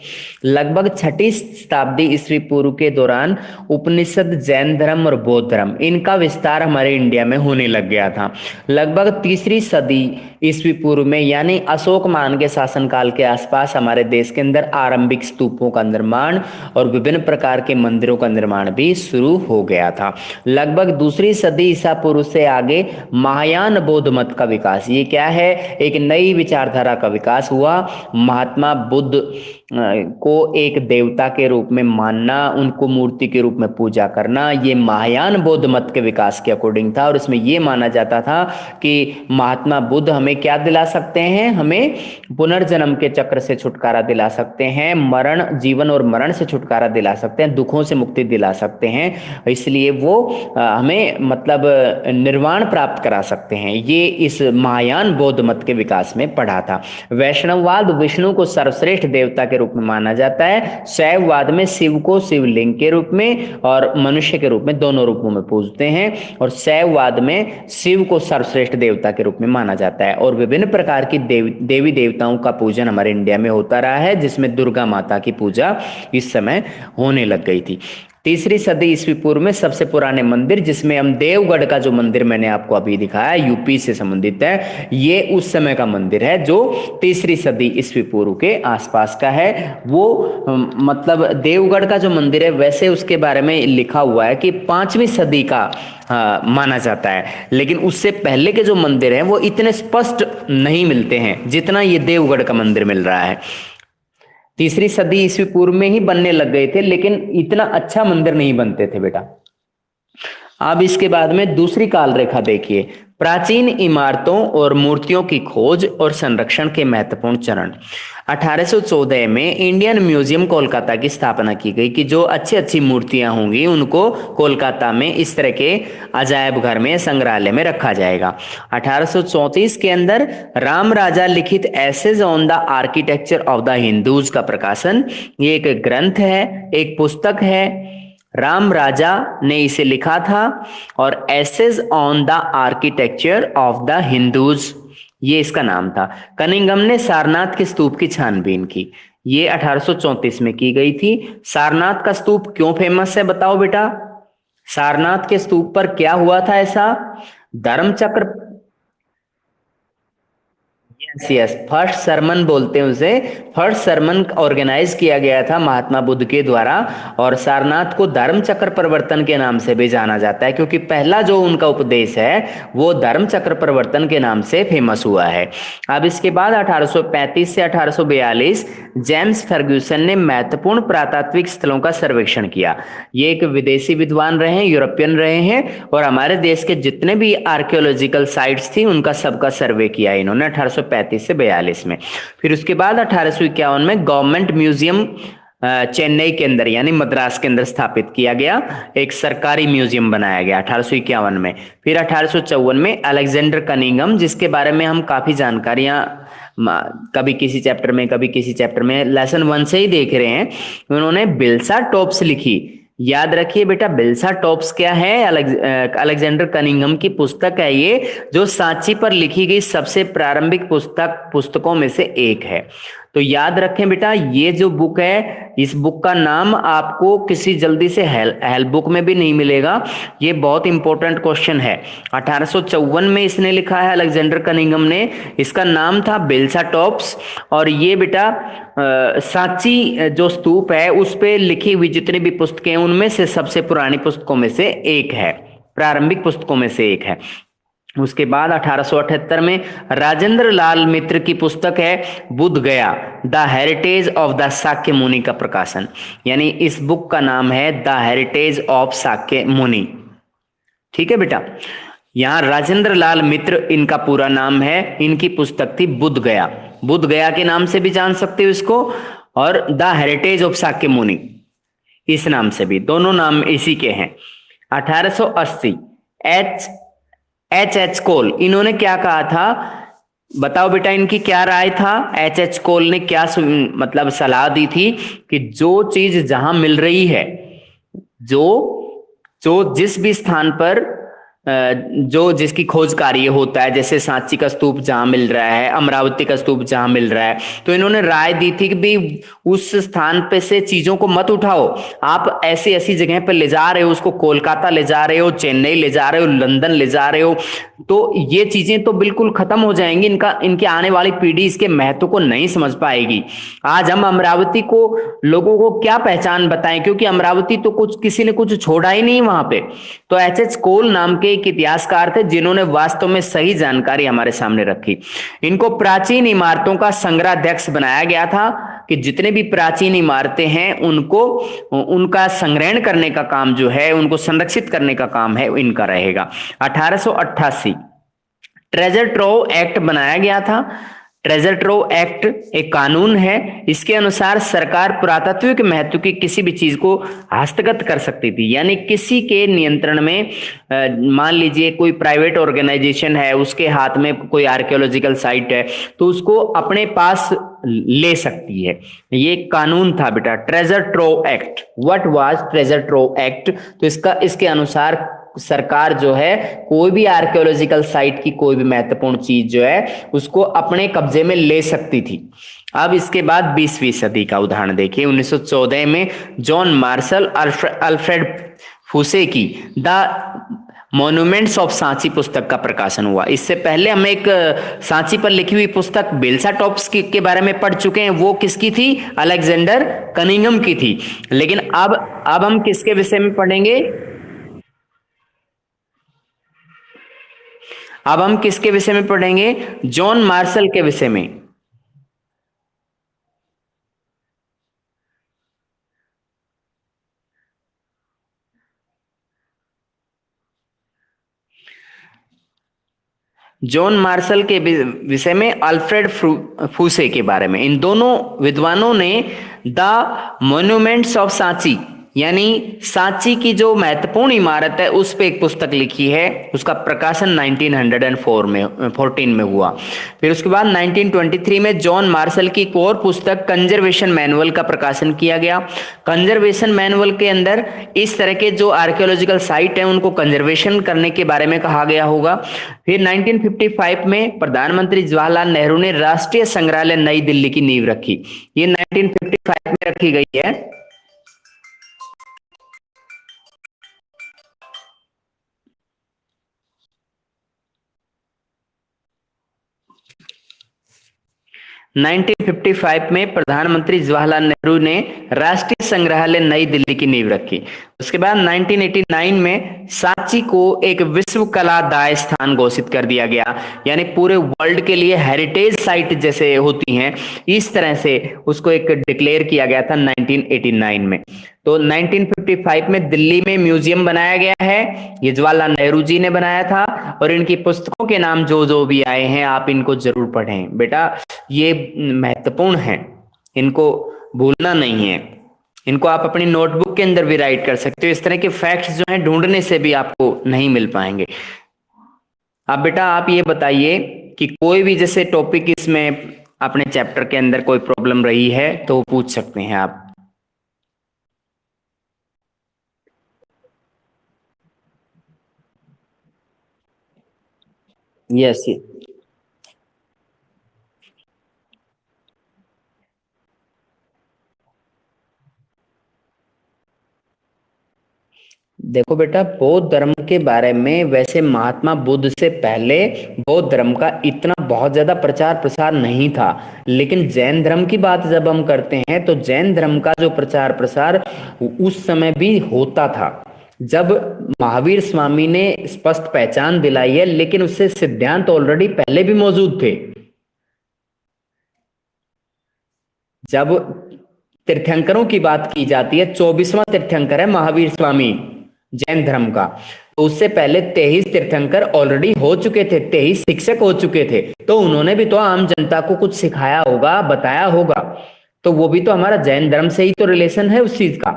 लगभग 6ठी शताब्दी ईस्वी पूर्व के दौरान उपनिषद, जैन धर्म और बौद्ध धर्म, इनका विस्तार हमारे इंडिया में होने लग गया था। लगभग 3री सदी ईस्वी पूर्व में, यानी अशोक मान के शासनकाल के आसपास, हमारे देश के अंदर आरंभिक स्तूपों का निर्माण और विभिन्न प्रकार के मंदिरों का निर्माण भी शुरू हो गया था। लगभग 2री सदी ईसा पूर्व से आगे महायान बौद्ध मत का विकास, ये क्या है, एक नई विचारधारा का विकास हुआ। महात्मा बुद्ध को एक देवता के रूप में मानना, उनको मूर्ति के रूप में पूजा करना, ये महायान बौद्ध मत के विकास के अकॉर्डिंग था। और इसमें यह माना जाता था कि महात्मा बुद्ध हमें क्या दिला सकते हैं, हमें पुनर्जन्म के चक्र से छुटकारा दिला सकते हैं, मरण, जीवन और मरण से छुटकारा दिला सकते हैं, दुखों से मुक्ति दिला सकते हैं, इसलिए वो हमें मतलब निर्वाण प्राप्त करा सकते हैं। ये इस महायान बौद्ध मत के विकास में पढ़ा था। वैष्णववाद विष्णु को सर्वश्रेष्ठ देवता के रूप में माना जाता है। शैववाद में शिव को शिवलिंग के रूप में और मनुष्य के रूप में, दोनों रूपों में पूजते हैं। और शैववाद में शिव को सर्वश्रेष्ठ देवता के रूप में माना जाता है। और विभिन्न प्रकार की देवी देवताओं का पूजन हमारे इंडिया में होता रहा है, जिसमें दुर्गा माता की पूजा इस समय होने लग गई थी। 3री सदी ईस्वी पूर्व में सबसे पुराने मंदिर, जिसमें हम देवगढ़ का जो मंदिर मैंने आपको अभी दिखाया, यूपी से संबंधित है, ये उस समय का मंदिर है जो 3री सदी ईस्वी पूर्व के आसपास का है। वो मतलब देवगढ़ का जो मंदिर है, वैसे उसके बारे में लिखा हुआ है कि 5वीं सदी का माना जाता है, लेकिन उससे पहले के जो मंदिर हैं वो इतने स्पष्ट नहीं मिलते हैं जितना ये देवगढ़ का मंदिर मिल रहा है। 3री सदी ईस्वी पूर्व में ही बनने लग गए थे, लेकिन इतना अच्छा मंदिर नहीं बनते थे बेटा। अब इसके बाद में दूसरी काल रेखा देखिए, प्राचीन इमारतों और मूर्तियों की खोज और संरक्षण के महत्वपूर्ण चरण। 1814 में इंडियन म्यूजियम कोलकाता की स्थापना की गई कि जो अच्छी अच्छी मूर्तियां होंगी उनको कोलकाता में इस तरह के अजायब घर में, संग्रहालय में रखा जाएगा। 1834 के अंदर राम राजा लिखित essays on the architecture of the Hindus का प्रकाशन, ये एक ग्रंथ है, एक पुस्तक है, राम राजा ने इसे लिखा था। और essays on the architecture of the Hindus, ये इसका नाम था। कनिंघम ने सारनाथ के स्तूप की छानबीन की, ये 1834 में की गई थी। सारनाथ का स्तूप क्यों फेमस है बताओ बेटा, सारनाथ के स्तूप पर क्या हुआ था ऐसा, धर्मचक्र, यस, फर्स्ट सरमन बोलते हैं उसे, फर्स्ट सरमन ऑर्गेनाइज किया गया था महात्मा बुद्ध के द्वारा। और सारनाथ को धर्म चक्र प्रवर्तन के नाम से भी जाना जाता है, क्योंकि पहला जो उनका उपदेश है वो धर्म चक्र प्रवर्तन के नाम से फेमस हुआ है। अब इसके बाद 1835 से 1842 जेम्स फर्ग्यूसन ने महत्वपूर्ण पुरातात्विक स्थलों का सर्वेक्षण किया। ये एक विदेशी विद्वान रहे हैं, यूरोपियन रहे हैं, और हमारे देश के जितने भी आर्कियोलॉजिकल साइट्स थी उनका सबका सर्वे किया इन्होंने। 1835 1835 से 42 में। फिर उसके बाद 1851 में गवर्नमेंट म्यूजियम चेन्नई के अंदर यानी मद्रास के अंदर स्थापित किया गया, एक सरकारी म्यूजियम बनाया गया 1851 में। फिर 1854 में अलेक्जेंडर कनिंघम, जिसके बारे में हम काफी जानकारियां कभी किसी चैप्टर में कभी किसी चैप्टर में लेसन 1 से ही देख रहे हैं, उन्होंने बिल्सा टॉप्स लिखी। याद रखिए बेटा, बिल्सा टॉप्स क्या है? अलेक्जेंडर कनिंघम की पुस्तक है ये, जो सांची पर लिखी गई सबसे प्रारंभिक पुस्तकों में से एक है। तो याद रखें बेटा, ये जो बुक है, इस बुक का नाम आपको किसी जल्दी से हेल्प बुक में भी नहीं मिलेगा। ये बहुत इंपॉर्टेंट क्वेश्चन है। 1854 में इसने लिखा है अलेक्जेंडर कनिंघम ने, इसका नाम था बिल्सा टॉप्स। और ये बेटा सांची जो स्तूप है उस पे लिखी हुई जितनी भी पुस्तकें हैं उनमें से सबसे पुरानी पुस्तकों में से एक है, प्रारंभिक पुस्तकों में से एक है। उसके बाद 1878 में राजेंद्र लाल मित्र की पुस्तक है बुद्ध गया, the heritage of the Shakya मुनि का प्रकाशन। यानी इस बुक का नाम है द हेरिटेज ऑफ शाक्य मुनि। ठीक है बेटा, यहां राजेंद्र लाल मित्र इनका पूरा नाम है, इनकी पुस्तक थी बुद्ध गया। बुद्ध गया के नाम से भी जान सकते हो इसको, और द हेरिटेज ऑफ शाक्य मुनि इस नाम से भी, दोनों नाम इसी के हैं। 1880 एच कोल, इन्होंने क्या कहा था? बताओ बेटा, इनकी क्या राय था? एच कोल ने क्या मतलब सलाह दी थी कि जो चीज जहां मिल रही है, जो जो जिस भी स्थान पर जो जिसकी खोज कार्य होता है, जैसे सांची का स्तूप जहां मिल रहा है, अमरावती का स्तूप जहां मिल रहा है, तो इन्होंने राय दी थी कि भाई उस स्थान पे से चीजों को मत उठाओ, आप ऐसी ऐसी जगह पर ले जा रहे हो, उसको कोलकाता ले जा रहे हो, चेन्नई ले जा रहे हो, लंदन ले जा रहे हो, तो ये चीजें तो बिल्कुल खत्म हो जाएंगी, इनकी आने वाली पीढ़ी इसके महत्व को नहीं समझ पाएगी। आज हम अमरावती को लोगों को क्या पहचान बताएं, क्योंकि अमरावती तो कुछ किसी ने कुछ छोड़ा ही नहीं वहां पे। तो एच कोल नाम के एक इतिहासकार थे जिन्होंने वास्तव में सही जानकारी हमारे सामने रखी। इनको प्राचीन इमारतों का संग्रहाध्यक्ष बनाया गया था कि जितने भी प्राचीन इमारतें हैं उनको उनका संग्रहण करने का काम जो है, उनको संरक्षित करने का काम है इनका रहेगा। 1888 ट्रेजर ट्रोव एक्ट बनाया गया था। ट्रेजर ट्रोव एक्ट एक कानून है, इसके अनुसार सरकार पुरातत्व के महत्व की किसी भी चीज को हस्तगत कर सकती थी। यानी किसी के नियंत्रण में, मान लीजिए कोई प्राइवेट ऑर्गेनाइजेशन है, उसके हाथ में कोई आर्कियोलॉजिकल साइट है, तो उसको अपने पास ले सकती है। ये कानून था बेटा, treasure trove act. What was treasure trove act? तो इसके अनुसार सरकार जो है कोई भी आर्कियोलॉजिकल साइट की कोई भी महत्वपूर्ण चीज जो है उसको अपने कब्जे में ले सकती थी। अब इसके बाद 20वीं सदी का उदाहरण देखिए। 1914 में जॉन मार्शल अल्फ्रेड फुसे की द मॉन्यूमेंट्स ऑफ सांची पुस्तक का प्रकाशन हुआ। इससे पहले हम एक सांची पर लिखी हुई पुस्तक बिल्सा टॉप्स के बारे में पढ़ चुके हैं। वो किसकी थी? अलेक्जेंडर कनिंघम की थी। लेकिन अब हम किसके विषय में पढ़ेंगे? अब हम किसके विषय में पढ़ेंगे? जॉन मार्शल के विषय में। जॉन मार्शल के विषय में, अल्फ्रेड फूसे के बारे में। इन दोनों विद्वानों ने द मॉन्यूमेंट्स ऑफ सांची यानी सांची की जो महत्वपूर्ण इमारत है उस पे एक पुस्तक लिखी है। उसका प्रकाशन 1914 में हुआ। फिर उसके बाद 1923 में जॉन मार्शल की एक और पुस्तक कंजर्वेशन मैनुअल का प्रकाशन किया गया। कंजर्वेशन मैनुअल के अंदर इस तरह के जो आर्कियोलॉजिकल साइट है उनको कंजर्वेशन करने के बारे में कहा गया होगा। फिर 1955 में प्रधानमंत्री जवाहरलाल नेहरू ने राष्ट्रीय संग्रहालय नई दिल्ली की नींव रखी। ये 1955 में रखी गई है। 1955 में प्रधानमंत्री जवाहरलाल नेहरू ने राष्ट्रीय संग्रहालय नई दिल्ली की नींव रखी। उसके बाद 1989 में सांची को एक विश्व कला दाय स्थान घोषित कर दिया गया, यानी पूरे वर्ल्ड के लिए हेरिटेज साइट जैसे होती हैं इस तरह से उसको एक डिक्लेयर किया गया था 1989 में। तो 1955 में दिल्ली में म्यूजियम बनाया गया है, ये जवाहरलाल नेहरू जी ने बनाया था, और इनकी पुस्तकों के नाम जो जो भी आए हैं आप इनको जरूर पढ़ें बेटा, ये महत्वपूर्ण है, इनको भूलना नहीं है। इनको आप अपनी नोटबुक के अंदर भी राइट कर सकते हो। इस तरह के फैक्ट्स जो हैं ढूंढने से भी आपको नहीं मिल पाएंगे। अब बेटा आप ये बताइए कि कोई भी जैसे टॉपिक इसमें अपने चैप्टर के अंदर कोई प्रॉब्लम रही है तो वो पूछ सकते हैं आप। यस, देखो बेटा बौद्ध धर्म के बारे में वैसे महात्मा बुद्ध से पहले बौद्ध धर्म का इतना बहुत ज्यादा प्रचार प्रसार नहीं था, लेकिन जैन धर्म की बात जब हम करते हैं तो जैन धर्म का जो प्रचार प्रसार उस समय भी होता था जब महावीर स्वामी ने स्पष्ट पहचान दिलाई है, लेकिन उससे सिद्धांत ऑलरेडी पहले भी मौजूद थे। जब तीर्थंकरों की बात की जाती है, 24वां तीर्थंकर है महावीर स्वामी जैन धर्म का, तो उससे पहले 23 तीर्थंकर ऑलरेडी हो चुके थे, 23 शिक्षक हो चुके थे, तो उन्होंने भी तो आम जनता को कुछ सिखाया होगा, बताया होगा, तो वो भी तो हमारा जैन धर्म से ही तो रिलेशन है उस चीज का।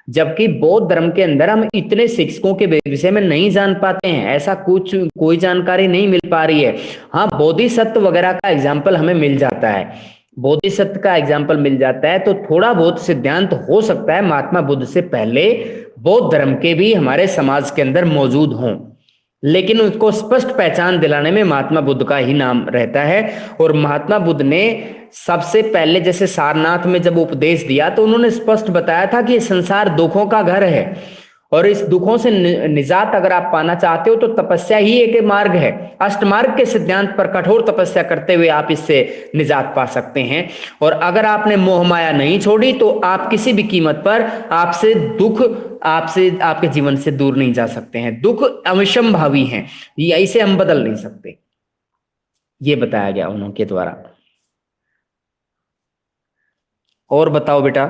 जबकि बौद्ध धर्म के अंदर हम इतने शिक्षकों के विषय में नहीं जान पाते हैं, ऐसा कुछ कोई जानकारी नहीं मिल पा रही है। हाँ, बोधिसत्व वगैरह का एग्जाम्पल हमें मिल जाता है, बोधिसत्व का एग्जाम्पल मिल जाता है, तो थोड़ा बहुत सिद्धांत हो सकता है महात्मा बुद्ध से पहले बौद्ध धर्म के भी हमारे समाज के अंदर मौजूद हों, लेकिन उसको स्पष्ट पहचान दिलाने में महात्मा बुद्ध का ही नाम रहता है। और महात्मा बुद्ध ने सबसे पहले जैसे सारनाथ में जब उपदेश दिया तो उन्होंने स्पष्ट बताया था कि संसार दुखों का घर है, और इस दुखों से निजात अगर आप पाना चाहते हो तो तपस्या ही एक मार्ग है। अष्टमार्ग के सिद्धांत पर कठोर तपस्या करते हुए आप इससे निजात पा सकते हैं। और अगर आपने मोह माया नहीं छोड़ी तो आप किसी भी कीमत पर आपसे दुख आपसे आपके जीवन से दूर नहीं जा सकते हैं। दुख अविसंभावी हैं, ये इसे हम बदल नहीं सकते, ये बताया गया उनके द्वारा। और बताओ बेटा।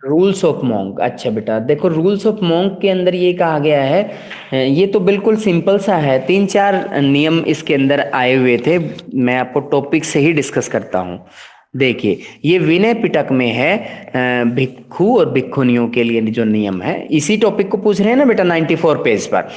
रूल्स ऑफ मॉन्क, अच्छा बेटा देखो रूल्स ऑफ मॉन्क के अंदर ये कहा गया है, ये तो बिल्कुल सिंपल सा है, 3-4 नियम इसके अंदर आए हुए थे, मैं आपको टॉपिक से ही डिस्कस करता हूँ। देखिए ये विनय पिटक में है, भिक्खु और भिक्खुनियों के लिए जो नियम है, इसी टॉपिक को पूछ रहे हैं ना बेटा 94 पेज पर।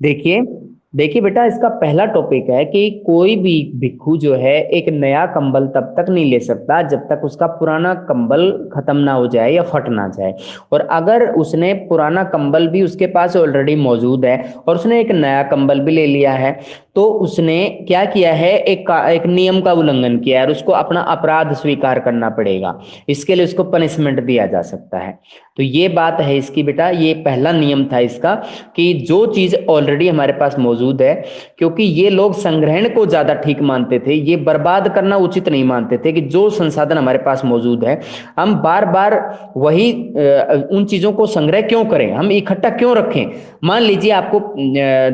देखिए देखिए बेटा इसका पहला टॉपिक है कि कोई भी भिक्खु जो है एक नया कंबल तब तक नहीं ले सकता जब तक उसका पुराना कंबल खत्म ना हो जाए या फट ना जाए। और अगर उसने पुराना कंबल भी उसके पास ऑलरेडी मौजूद है और उसने एक नया कंबल भी ले लिया है तो उसने क्या किया है, एक नियम का उल्लंघन किया है और उसको अपना अपराध स्वीकार करना पड़ेगा। इसके लिए उसको पनिशमेंट दिया जा सकता है। तो ये बात है इसकी बेटा, ये पहला नियम था इसका कि जो चीज ऑलरेडी हमारे पास मौजूद है, क्योंकि ये लोग संग्रहण को ज्यादा ठीक मानते थे, ये बर्बाद करना उचित नहीं मानते थे कि जो संसाधन हमारे पास मौजूद है हम बार बार वही उन चीजों को संग्रह क्यों करें, हम इकट्ठा क्यों रखें। मान लीजिए आपको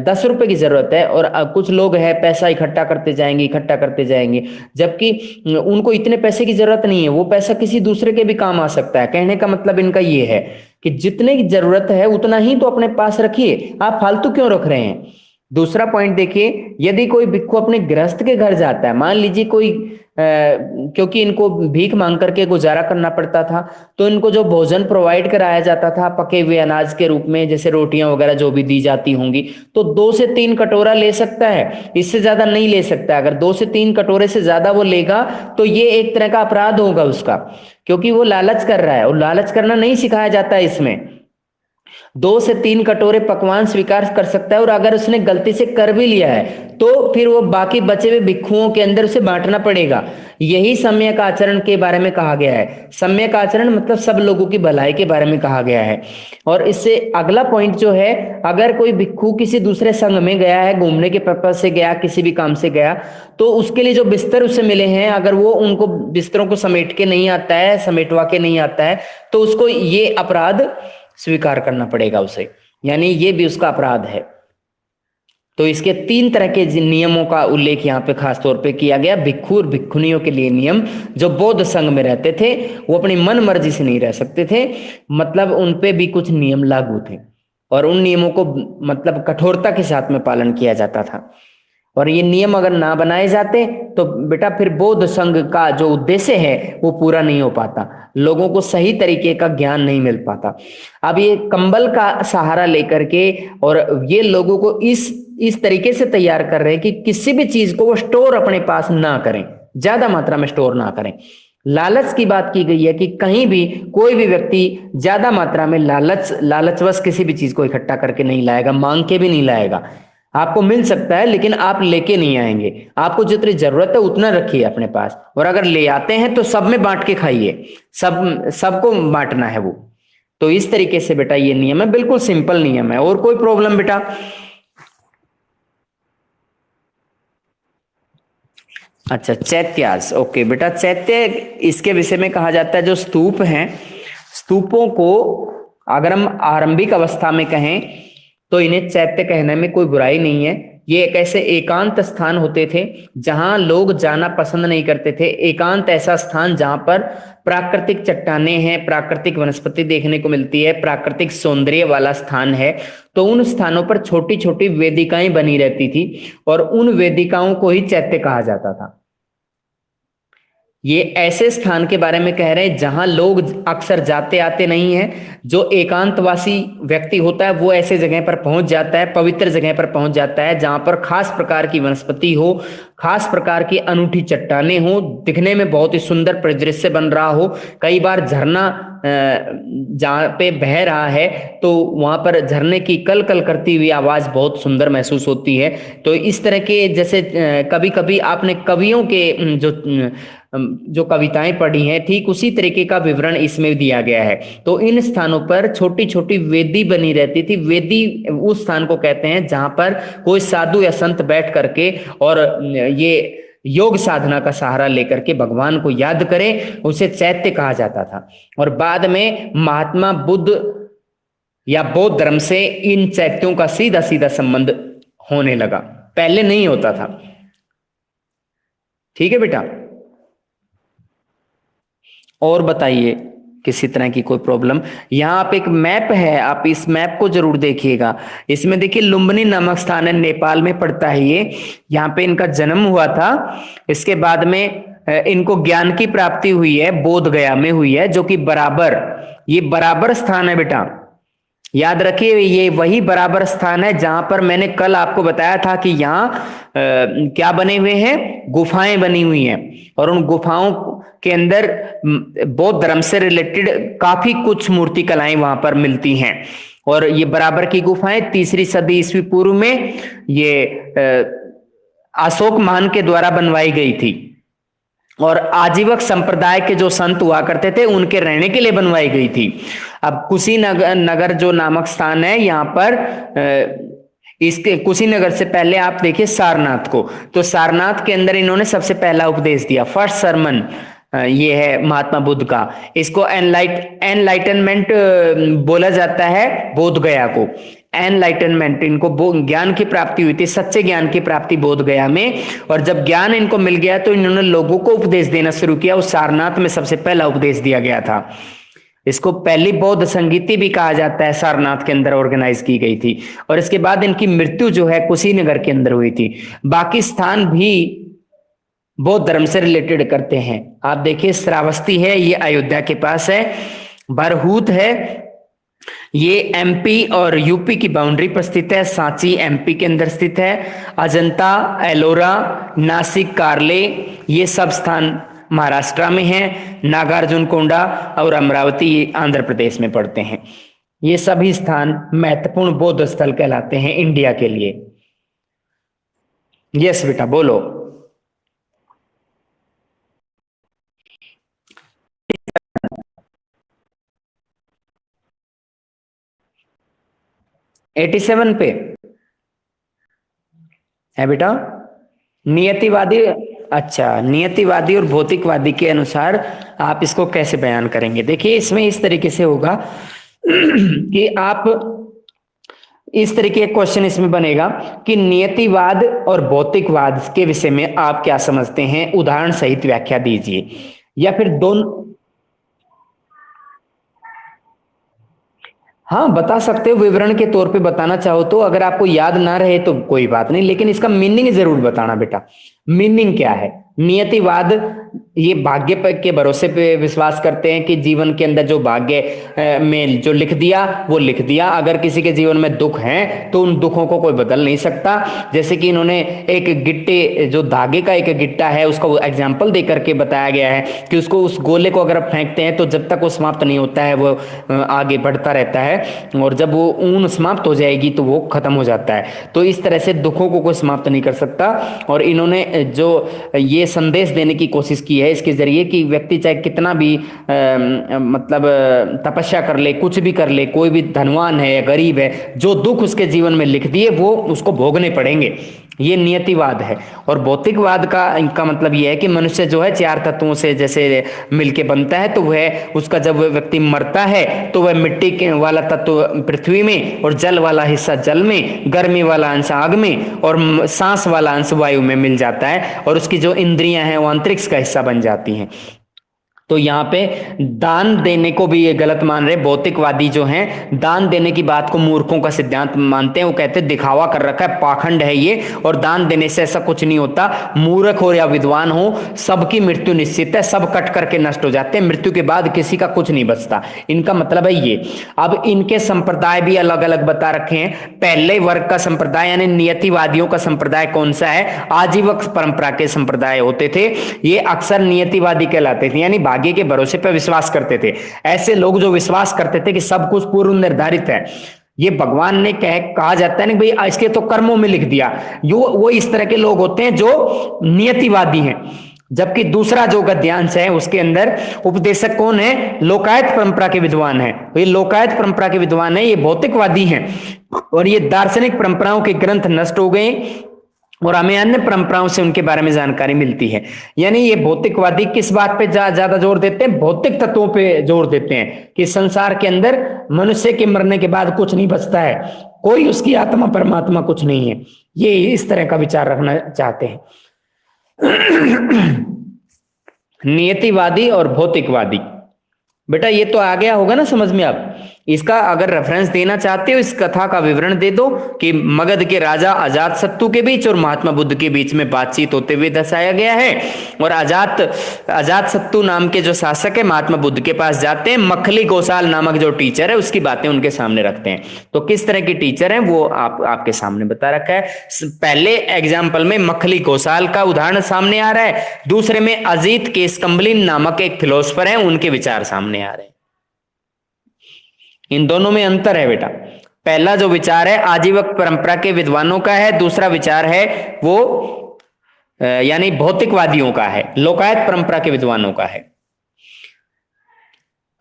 10 रुपए की जरूरत है और कुछ लोग है पैसा इकट्ठा करते जाएंगे, जबकि उनको इतने पैसे की जरूरत नहीं है, वो पैसा किसी दूसरे के भी काम आ सकता है। कहने का मतलब इनका ये है कि जितने की जरूरत है उतना ही तो अपने पास रखिए, आप फालतू क्यों रख रहे हैं। दूसरा पॉइंट देखिए, यदि कोई भिक्खु अपने गृहस्थ के घर जाता है, मान लीजिए कोई क्योंकि इनको भीख मांग करके गुजारा करना पड़ता था, तो इनको जो भोजन प्रोवाइड कराया जाता था पके हुए अनाज के रूप में, जैसे रोटियां वगैरह जो भी दी जाती होंगी, तो 2 से 3 कटोरा ले सकता है, इससे ज्यादा नहीं ले सकता। अगर 2 से 3 कटोरे से ज्यादा वो लेगा तो ये एक तरह का अपराध होगा उसका, क्योंकि वो लालच कर रहा है और लालच करना नहीं सिखाया जाता है इसमें। 2 से 3 कटोरे पकवान स्वीकार कर सकता है और अगर उसने गलती से कर भी लिया है तो फिर वो बाकी बचे हुए भिक्षुओं के अंदर उसे बांटना पड़ेगा। यही सम्यक आचरण के बारे में कहा गया है। सम्यक आचरण मतलब सब लोगों की भलाई के बारे में कहा गया है। और इससे अगला पॉइंट जो है, अगर कोई भिक्षु किसी दूसरे संघ में गया है, घूमने के पर्पज से गया, किसी भी काम से गया, तो उसके लिए जो बिस्तर उसे मिले हैं, अगर वो उनको बिस्तरों को समेट के नहीं आता है, समेटवा के नहीं आता है, तो उसको ये अपराध स्वीकार करना पड़ेगा उसे, यानी ये भी उसका अपराध है। तो इसके 3 तरह के नियमों का उल्लेख यहाँ पे खास तौर पे किया गया। भिक्षु और भिक्षुनियों के लिए नियम, जो बौद्ध संघ में रहते थे वो अपनी मन मर्जी से नहीं रह सकते थे, मतलब उन पे भी कुछ नियम लागू थे और उन नियमों को मतलब कठोरता के साथ में पालन किया जाता था। और ये नियम अगर ना बनाए जाते तो बेटा फिर बौद्ध संघ का जो उद्देश्य है वो पूरा नहीं हो पाता, लोगों को सही तरीके का ज्ञान नहीं मिल पाता। अब ये कंबल का सहारा लेकर के और ये लोगों को इस तरीके से तैयार कर रहे हैं कि किसी भी चीज को वो स्टोर अपने पास ना करें, ज्यादा मात्रा में स्टोर ना करें। लालच की बात की गई है कि कहीं भी कोई भी व्यक्ति ज्यादा मात्रा में लालचवश किसी भी चीज को इकट्ठा करके नहीं लाएगा, मांग के भी नहीं लाएगा। आपको मिल सकता है लेकिन आप लेके नहीं आएंगे, आपको जितनी जरूरत है उतना रखिए अपने पास, और अगर ले आते हैं तो सब में बांट के खाइए, सबको बांटना है वो। तो इस तरीके से बेटा ये नियम है, बिल्कुल सिंपल नियम है। और कोई प्रॉब्लम बेटा? अच्छा, चैत्यास, ओके बेटा। चैत्य इसके विषय में कहा जाता है जो स्तूप हैं, स्तूपों को अगर हम आरंभिक अवस्था में कहें तो इन्हें चैत्य कहने में कोई बुराई नहीं है। ये एक ऐसे एकांत स्थान होते थे जहां लोग जाना पसंद नहीं करते थे। एकांत ऐसा स्थान जहां पर प्राकृतिक चट्टानें हैं, प्राकृतिक वनस्पति देखने को मिलती है, प्राकृतिक सौंदर्य वाला स्थान है। तो उन स्थानों पर छोटी छोटी वेदिकाएं बनी रहती थी और उन वेदिकाओं को ही चैत्य कहा जाता था। ये ऐसे स्थान के बारे में कह रहे हैं जहां लोग अक्सर जाते आते नहीं हैं। जो एकांतवासी व्यक्ति होता है वो ऐसे जगह पर पहुंच जाता है, पवित्र जगह पर पहुंच जाता है जहां पर खास प्रकार की वनस्पति हो, खास प्रकार की अनूठी चट्टानें हो, दिखने में बहुत ही सुंदर परिदृश्य बन रहा हो। कई बार झरना जहाँ पे बह रहा है तो वहां पर झरने की कल कल करती हुई आवाज बहुत सुंदर महसूस होती है। तो इस तरह के जैसे कभी कभी आपने कवियों के जो कविताएं पढ़ी हैं, ठीक उसी तरीके का विवरण इसमें दिया गया है। तो इन स्थानों पर छोटी छोटी वेदी बनी रहती थी। वेदी उस स्थान को कहते हैं जहां पर कोई साधु या संत बैठ करके और ये योग साधना का सहारा लेकर के भगवान को याद करे, उसे चैत्य कहा जाता था। और बाद में महात्मा बुद्ध या बौद्ध धर्म से इन चैत्यों का सीधा सीधा संबंध होने लगा, पहले नहीं होता था। ठीक है बेटा, और बताइए किसी तरह की कोई प्रॉब्लम? यहाँ आप एक मैप है, आप इस मैप को जरूर देखिएगा। इसमें देखिए लुम्बिनी नामक स्थान है, नेपाल में पड़ता है ये। यहाँ पे इनका जन्म हुआ था। इसके बाद में इनको ज्ञान की प्राप्ति हुई है, बोध गया में हुई है, जो कि बराबर, ये बराबर स्थान है बेटा, याद रखिए। ये वही बराबर स्थान है जहां पर मैंने कल आपको बताया था कि यहाँ क्या बने हुए हैं, गुफाएं बनी हुई हैं। और उन गुफाओं के अंदर बौद्ध धर्म से रिलेटेड काफी कुछ मूर्ति कलाएं वहां पर मिलती हैं। और ये बराबर की गुफाएं 3री सदी ईस्वी पूर्व में ये अशोक महान के द्वारा बनवाई गई थी और आजीवक संप्रदाय के जो संत हुआ करते थे उनके रहने के लिए बनवाई गई थी। अब कुशीनगर जो नामक स्थान है, यहाँ पर इसके कुशीनगर से पहले आप देखिए सारनाथ को, तो सारनाथ के अंदर इन्होंने सबसे पहला उपदेश दिया, फर्स्ट सरमन ये है महात्मा बुद्ध का। इसको एनलाइटनमेंट बोला जाता है, बोध गया को एनलाइटनमेंट। इनको ज्ञान की प्राप्ति हुई थी, सच्चे ज्ञान की प्राप्ति बोध गया में। और जब ज्ञान इनको मिल गया तो इन्होंने लोगों को उपदेश देना शुरू किया। उस सारनाथ में सबसे पहला उपदेश दिया गया था। इसको पहली बौद्ध संगीति भी कहा जाता है, सारनाथ के अंदर ऑर्गेनाइज की गई थी। और इसके बाद इनकी मृत्यु जो है कुशीनगर के अंदर हुई थी। बाकी स्थान भी बौद्ध धर्म से रिलेटेड करते हैं। आप देखिए श्रावस्ती है, ये अयोध्या के पास है। बरहूत है, ये एमपी और यूपी की बाउंड्री पर स्थित है। सांची एमपी के अंदर स्थित है। अजंता, एलोरा, नासिक, कार्ले, ये सब स्थान महाराष्ट्र में हैं। नागार्जुन कोंडा और अमरावती आंध्र प्रदेश में पड़ते हैं। ये सभी स्थान महत्वपूर्ण बौद्ध स्थल कहलाते हैं इंडिया के लिए। यस बेटा बोलो। 87 पे है बेटा। नियतिवादी, अच्छा, नियतिवादी और भौतिकवादी के अनुसार आप इसको कैसे बयान करेंगे? देखिए इसमें इस तरीके से होगा कि आप इस तरीके का क्वेश्चन इसमें बनेगा कि नियतिवाद और भौतिकवाद के विषय में आप क्या समझते हैं, उदाहरण सहित व्याख्या दीजिए। या फिर दोनों, हाँ बता सकते हो, विवरण के तौर पे बताना चाहो तो। अगर आपको याद ना रहे तो कोई बात नहीं, लेकिन इसका मीनिंग जरूर बताना बेटा। मीनिंग क्या है? नियतिवाद ये भाग्य के भरोसे पे विश्वास करते हैं कि जीवन के अंदर जो भाग्य में जो लिख दिया वो लिख दिया। अगर किसी के जीवन में दुख है तो उन दुखों को कोई बदल नहीं सकता। जैसे कि इन्होंने एक गिट्टे, जो धागे का एक गिट्टा है, उसका एग्जाम्पल दे करके बताया गया है कि उसको, उस गोले को अगर आप फेंकते हैं तो जब तक वो समाप्त नहीं होता है वो आगे बढ़ता रहता है, और जब वो ऊन समाप्त हो जाएगी तो वो खत्म हो जाता है। तो इस तरह से दुखों को कोई समाप्त नहीं कर सकता। और इन्होंने जो ये संदेश देने की कोशिश की है इसके जरिए कि व्यक्ति चाहे कितना भी मतलब तपस्या कर ले, कुछ भी कर ले, कोई भी धनवान है या गरीब है, जो दुख उसके जीवन में लिख दिए वो उसको भोगने पड़ेंगे। ये नियतिवाद है। और भौतिकवाद का इनका मतलब ये है कि मनुष्य जो है चार तत्वों से जैसे मिलके बनता है, तो वह उसका जब वह व्यक्ति मरता है तो वह मिट्टी के वाला तत्व पृथ्वी में, और जल वाला हिस्सा जल में, गर्मी वाला अंश आग में, और सांस वाला अंश वायु में मिल जाता है, और उसकी जो इंद्रियां हैं वो अंतरिक्ष का हिस्सा बन जाती हैं। तो यहाँ पे दान देने को भी ये गलत मान रहे भौतिकवादी जो हैं। दान देने की बात को मूर्खों का सिद्धांत मानते हैं। वो कहते हैं दिखावा कर रखा है, पाखंड है ये, और दान देने से ऐसा कुछ नहीं होता। मूर्ख हो या विद्वान हो, सबकी मृत्यु निश्चित है, सब कट करके नष्ट हो जाते हैं, मृत्यु के बाद किसी का कुछ नहीं बचता। इनका मतलब है ये। अब इनके संप्रदाय भी अलग अलग बता रखे हैं। पहले वर्ग का संप्रदाय यानी नियतिवादियों का संप्रदाय कौन सा है? आजीवक परंपरा के संप्रदाय होते थे। ये अक्सर नियतिवादी कहलाते थे, यानी भाग्य के भरोसे पर विश्वास करते थे। ऐसे लोग जो विश्वास करते थे कि सब कुछ पूर्व निर्धारित है, ये भगवान ने कहा जाता है ना भाई इसके तो कर्मों में लिख दिया, वो इस तरह के लोग होते हैं जो नियतिवादी हैं। जबकि दूसरा जो गद्यांश है उसके अंदर उपदेशक कौन है? लोकायत परंपरा के विद्वान है। ये लोकायत परंपरा के विद्वान है, ये भौतिकवादी हैं। और ये दार्शनिक परंपराओं के ग्रंथ नष्ट हो गए और हमें अन्य परंपराओं से उनके बारे में जानकारी मिलती है। यानी ये भौतिकवादी किस बात पे ज्यादा जोर देते हैं? भौतिक तत्वों पे जोर देते हैं कि संसार के अंदर मनुष्य के मरने के बाद कुछ नहीं बचता है, कोई उसकी आत्मा परमात्मा कुछ नहीं है। ये इस तरह का विचार रखना चाहते हैं नियतिवादी और भौतिकवादी। बेटा ये तो आ गया होगा ना समझ में। आप इसका अगर रेफरेंस देना चाहते हो, इस कथा का विवरण दे दो कि मगध के राजा अजातशत्रु के बीच और महात्मा बुद्ध के बीच में बातचीत होते हुए दर्शाया गया है। और अजातशत्रु नाम के जो शासक है महात्मा बुद्ध के पास जाते हैं, मखली गोसाल नामक जो टीचर है उसकी बातें उनके सामने रखते हैं। तो किस तरह की टीचर है वो आपके सामने बता रखा है। पहले एग्जाम्पल में मखली गोसाल का उदाहरण सामने आ रहा है, दूसरे में अजीत केशकम्बली नामक एक फिलोसफर है, उनके विचार सामने आ रहे हैं। इन दोनों में अंतर है बेटा। पहला जो विचार है आजीवक परंपरा के विद्वानों का है, दूसरा विचार है वो यानी भौतिकवादियों का है, लोकायत परंपरा के विद्वानों का है।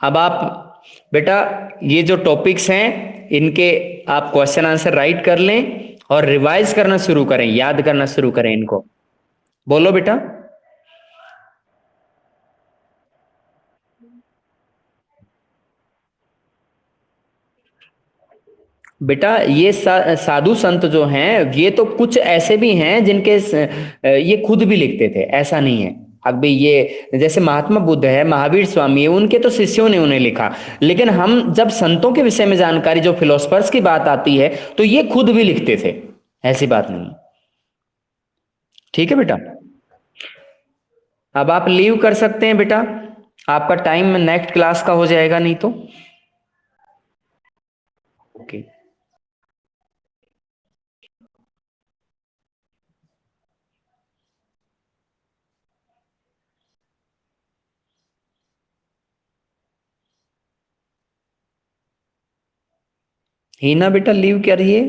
अब आप बेटा ये जो टॉपिक्स हैं इनके आप क्वेश्चन आंसर राइट कर लें और रिवाइज करना शुरू करें, याद करना शुरू करें इनको। बोलो बेटा। बेटा ये साधु संत जो हैं ये तो कुछ ऐसे भी हैं जिनके ये खुद भी लिखते थे, ऐसा नहीं है। अब भी ये जैसे महात्मा बुद्ध है, महावीर स्वामी है, उनके तो शिष्यों ने उन्हें लिखा। लेकिन हम जब संतों के विषय में जानकारी, जो फिलोसफर्स की बात आती है, तो ये खुद भी लिखते थे, ऐसी बात नहीं। ठीक है बेटा। अब आप लीव कर सकते हैं बेटा, आपका टाइम नेक्स्ट क्लास का हो जाएगा नहीं तो। ओके। ही ना बेटा लीव करिए।